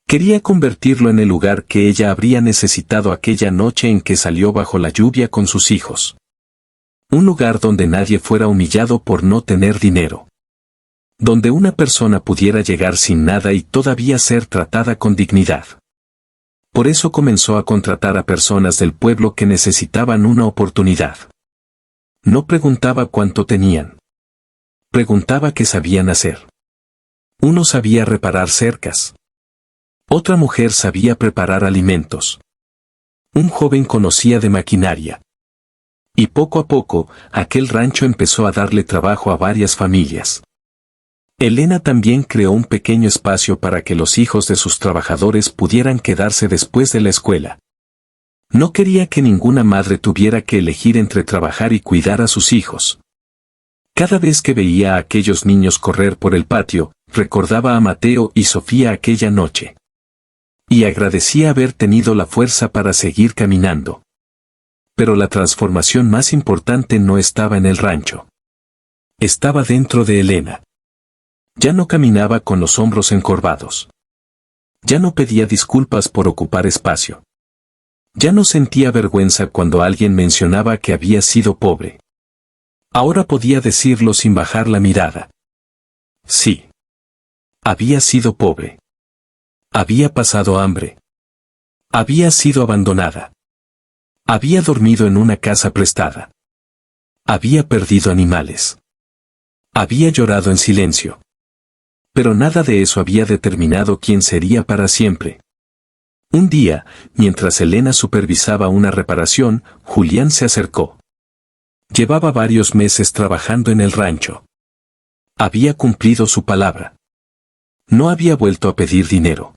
Quería convertirlo en el lugar que ella habría necesitado aquella noche en que salió bajo la lluvia con sus hijos. Un lugar donde nadie fuera humillado por no tener dinero. Donde una persona pudiera llegar sin nada y todavía ser tratada con dignidad. Por eso comenzó a contratar a personas del pueblo que necesitaban una oportunidad. No preguntaba cuánto tenían. Preguntaba qué sabían hacer. Uno sabía reparar cercas. Otra mujer sabía preparar alimentos. Un joven conocía de maquinaria. Y poco a poco, aquel rancho empezó a darle trabajo a varias familias. Elena también creó un pequeño espacio para que los hijos de sus trabajadores pudieran quedarse después de la escuela. No quería que ninguna madre tuviera que elegir entre trabajar y cuidar a sus hijos. Cada vez que veía a aquellos niños correr por el patio, recordaba a Mateo y Sofía aquella noche. Y agradecía haber tenido la fuerza para seguir caminando. Pero la transformación más importante no estaba en el rancho. Estaba dentro de Elena. Ya no caminaba con los hombros encorvados. Ya no pedía disculpas por ocupar espacio. Ya no sentía vergüenza cuando alguien mencionaba que había sido pobre. Ahora podía decirlo sin bajar la mirada. Sí. Había sido pobre. Había pasado hambre. Había sido abandonada. Había dormido en una casa prestada. Había perdido animales. Había llorado en silencio. Pero nada de eso había determinado quién sería para siempre. Un día, mientras Elena supervisaba una reparación, Julián se acercó. Llevaba varios meses trabajando en el rancho. Había cumplido su palabra. No había vuelto a pedir dinero.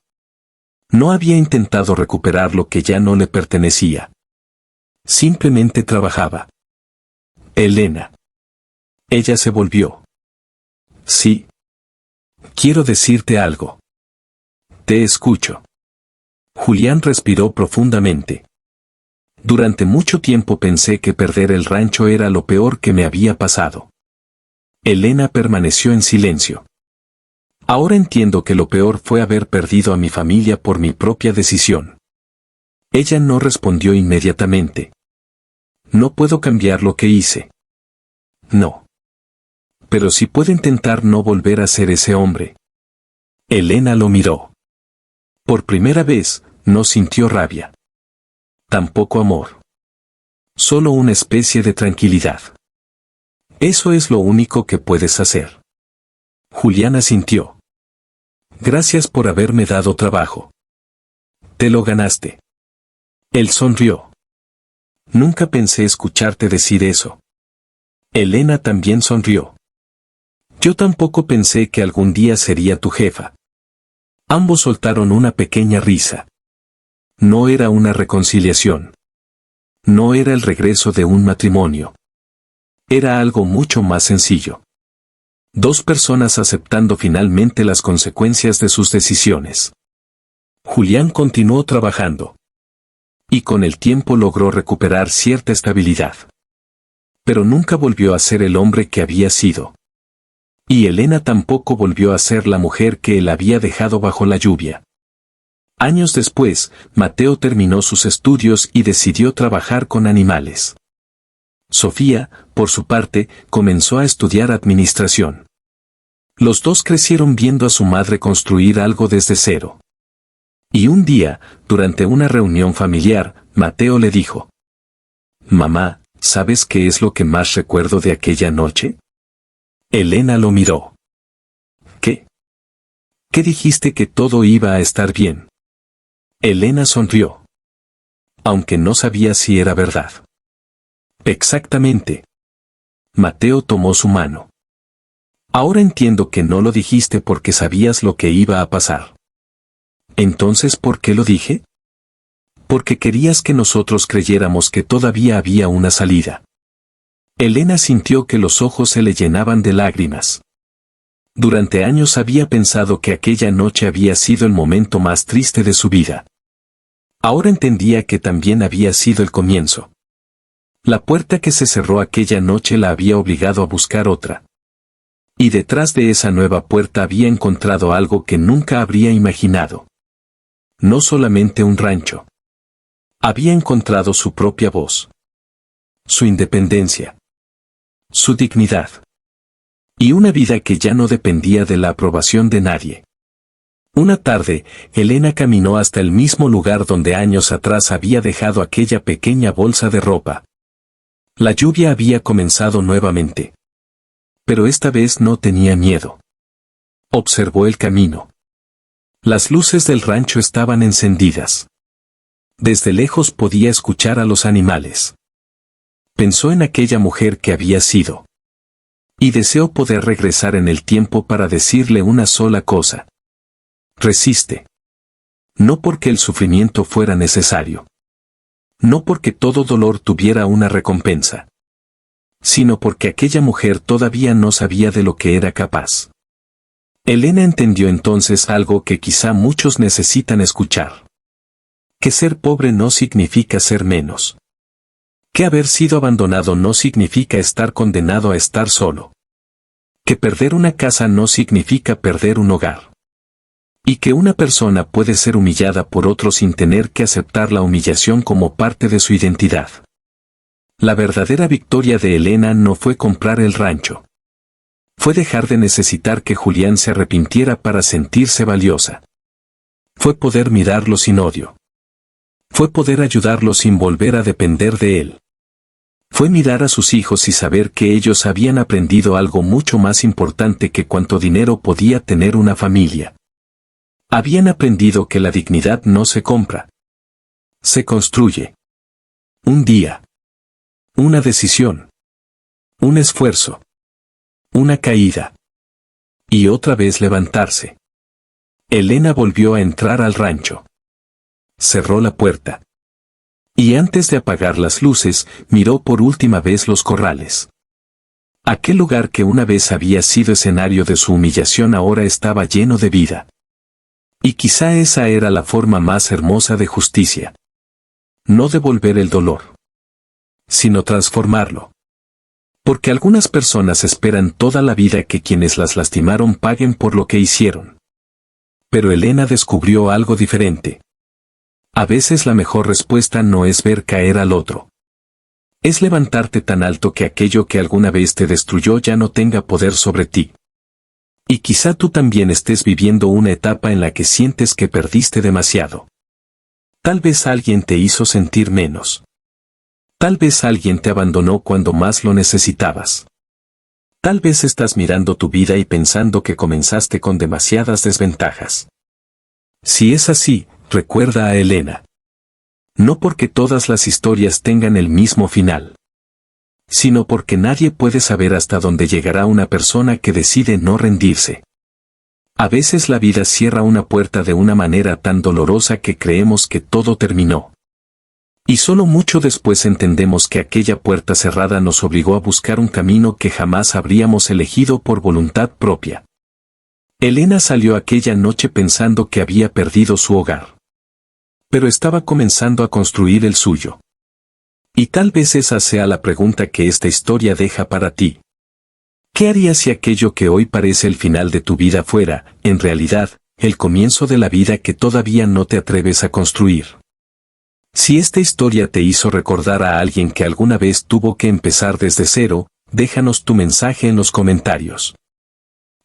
No había intentado recuperar lo que ya no le pertenecía. Simplemente trabajaba. Elena. Ella se volvió. Sí. Quiero decirte algo. Te escucho. Julián respiró profundamente. Durante mucho tiempo pensé que perder el rancho era lo peor que me había pasado. Elena permaneció en silencio. Ahora entiendo que lo peor fue haber perdido a mi familia por mi propia decisión. Ella no respondió inmediatamente. No puedo cambiar lo que hice. No. Pero sí puedo intentar no volver a ser ese hombre. Elena lo miró. Por primera vez, no sintió rabia. Tampoco amor. Solo una especie de tranquilidad. Eso es lo único que puedes hacer. Julián asintió. Gracias por haberme dado trabajo. Te lo ganaste. Él sonrió. Nunca pensé escucharte decir eso. Elena también sonrió. Yo tampoco pensé que algún día sería tu jefa. Ambos soltaron una pequeña risa. No era una reconciliación. No era el regreso de un matrimonio. Era algo mucho más sencillo. Dos personas aceptando finalmente las consecuencias de sus decisiones. Julián continuó trabajando. Y con el tiempo logró recuperar cierta estabilidad. Pero nunca volvió a ser el hombre que había sido. Y Elena tampoco volvió a ser la mujer que él había dejado bajo la lluvia. Años después, Mateo terminó sus estudios y decidió trabajar con animales. Sofía, por su parte, comenzó a estudiar administración. Los dos crecieron viendo a su madre construir algo desde cero. Y un día, durante una reunión familiar, Mateo le dijo: «Mamá, ¿sabes qué es lo que más recuerdo de aquella noche?». Elena lo miró. «¿Qué? ¿Qué dijiste que todo iba a estar bien?». Elena sonrió. Aunque no sabía si era verdad. Exactamente. Mateo tomó su mano. Ahora entiendo que no lo dijiste porque sabías lo que iba a pasar. Entonces, ¿por qué lo dije? Porque querías que nosotros creyéramos que todavía había una salida. Elena sintió que los ojos se le llenaban de lágrimas. Durante años había pensado que aquella noche había sido el momento más triste de su vida. Ahora entendía que también había sido el comienzo. La puerta que se cerró aquella noche la había obligado a buscar otra. Y detrás de esa nueva puerta había encontrado algo que nunca habría imaginado. No solamente un rancho. Había encontrado su propia voz. Su independencia. Su dignidad. Y una vida que ya no dependía de la aprobación de nadie. Una tarde, Elena caminó hasta el mismo lugar donde años atrás había dejado aquella pequeña bolsa de ropa. La lluvia había comenzado nuevamente. Pero esta vez no tenía miedo. Observó el camino. Las luces del rancho estaban encendidas. Desde lejos podía escuchar a los animales. Pensó en aquella mujer que había sido. Y deseó poder regresar en el tiempo para decirle una sola cosa. Resiste. No porque el sufrimiento fuera necesario. No porque todo dolor tuviera una recompensa. Sino porque aquella mujer todavía no sabía de lo que era capaz. Elena entendió entonces algo que quizá muchos necesitan escuchar. Que ser pobre no significa ser menos. Que haber sido abandonado no significa estar condenado a estar solo. Que perder una casa no significa perder un hogar. Y que una persona puede ser humillada por otro sin tener que aceptar la humillación como parte de su identidad. La verdadera victoria de Elena no fue comprar el rancho. Fue dejar de necesitar que Julián se arrepintiera para sentirse valiosa. Fue poder mirarlo sin odio. Fue poder ayudarlo sin volver a depender de él. Fue mirar a sus hijos y saber que ellos habían aprendido algo mucho más importante que cuánto dinero podía tener una familia. Habían aprendido que la dignidad no se compra. Se construye. Un día. Una decisión. Un esfuerzo. Una caída. Y otra vez levantarse. Elena volvió a entrar al rancho. Cerró la puerta. Y antes de apagar las luces, miró por última vez los corrales. Aquel lugar que una vez había sido escenario de su humillación ahora estaba lleno de vida. Y quizá esa era la forma más hermosa de justicia. No devolver el dolor, sino transformarlo. Porque algunas personas esperan toda la vida que quienes las lastimaron paguen por lo que hicieron. Pero Elena descubrió algo diferente. A veces la mejor respuesta no es ver caer al otro. Es levantarte tan alto que aquello que alguna vez te destruyó ya no tenga poder sobre ti. Y quizá tú también estés viviendo una etapa en la que sientes que perdiste demasiado. Tal vez alguien te hizo sentir menos. Tal vez alguien te abandonó cuando más lo necesitabas. Tal vez estás mirando tu vida y pensando que comenzaste con demasiadas desventajas. Si es así, recuerda a Elena. No porque todas las historias tengan el mismo final, sino porque nadie puede saber hasta dónde llegará una persona que decide no rendirse. A veces la vida cierra una puerta de una manera tan dolorosa que creemos que todo terminó. Y solo mucho después entendemos que aquella puerta cerrada nos obligó a buscar un camino que jamás habríamos elegido por voluntad propia. Elena salió aquella noche pensando que había perdido su hogar. Pero estaba comenzando a construir el suyo. Y tal vez esa sea la pregunta que esta historia deja para ti. ¿Qué harías si aquello que hoy parece el final de tu vida fuera, en realidad, el comienzo de la vida que todavía no te atreves a construir? Si esta historia te hizo recordar a alguien que alguna vez tuvo que empezar desde cero, déjanos tu mensaje en los comentarios.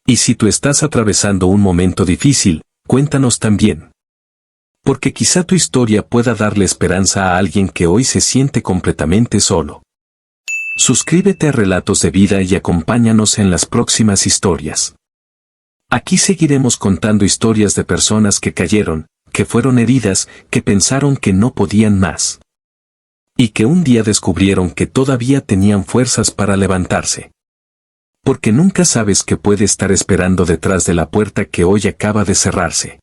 Y si tú estás atravesando un momento difícil, cuéntanos también. Porque quizá tu historia pueda darle esperanza a alguien que hoy se siente completamente solo. Suscríbete a Relatos de Vida y acompáñanos en las próximas historias. Aquí seguiremos contando historias de personas que cayeron, que fueron heridas, que pensaron que no podían más. Y que un día descubrieron que todavía tenían fuerzas para levantarse. Porque nunca sabes qué puede estar esperando detrás de la puerta que hoy acaba de cerrarse.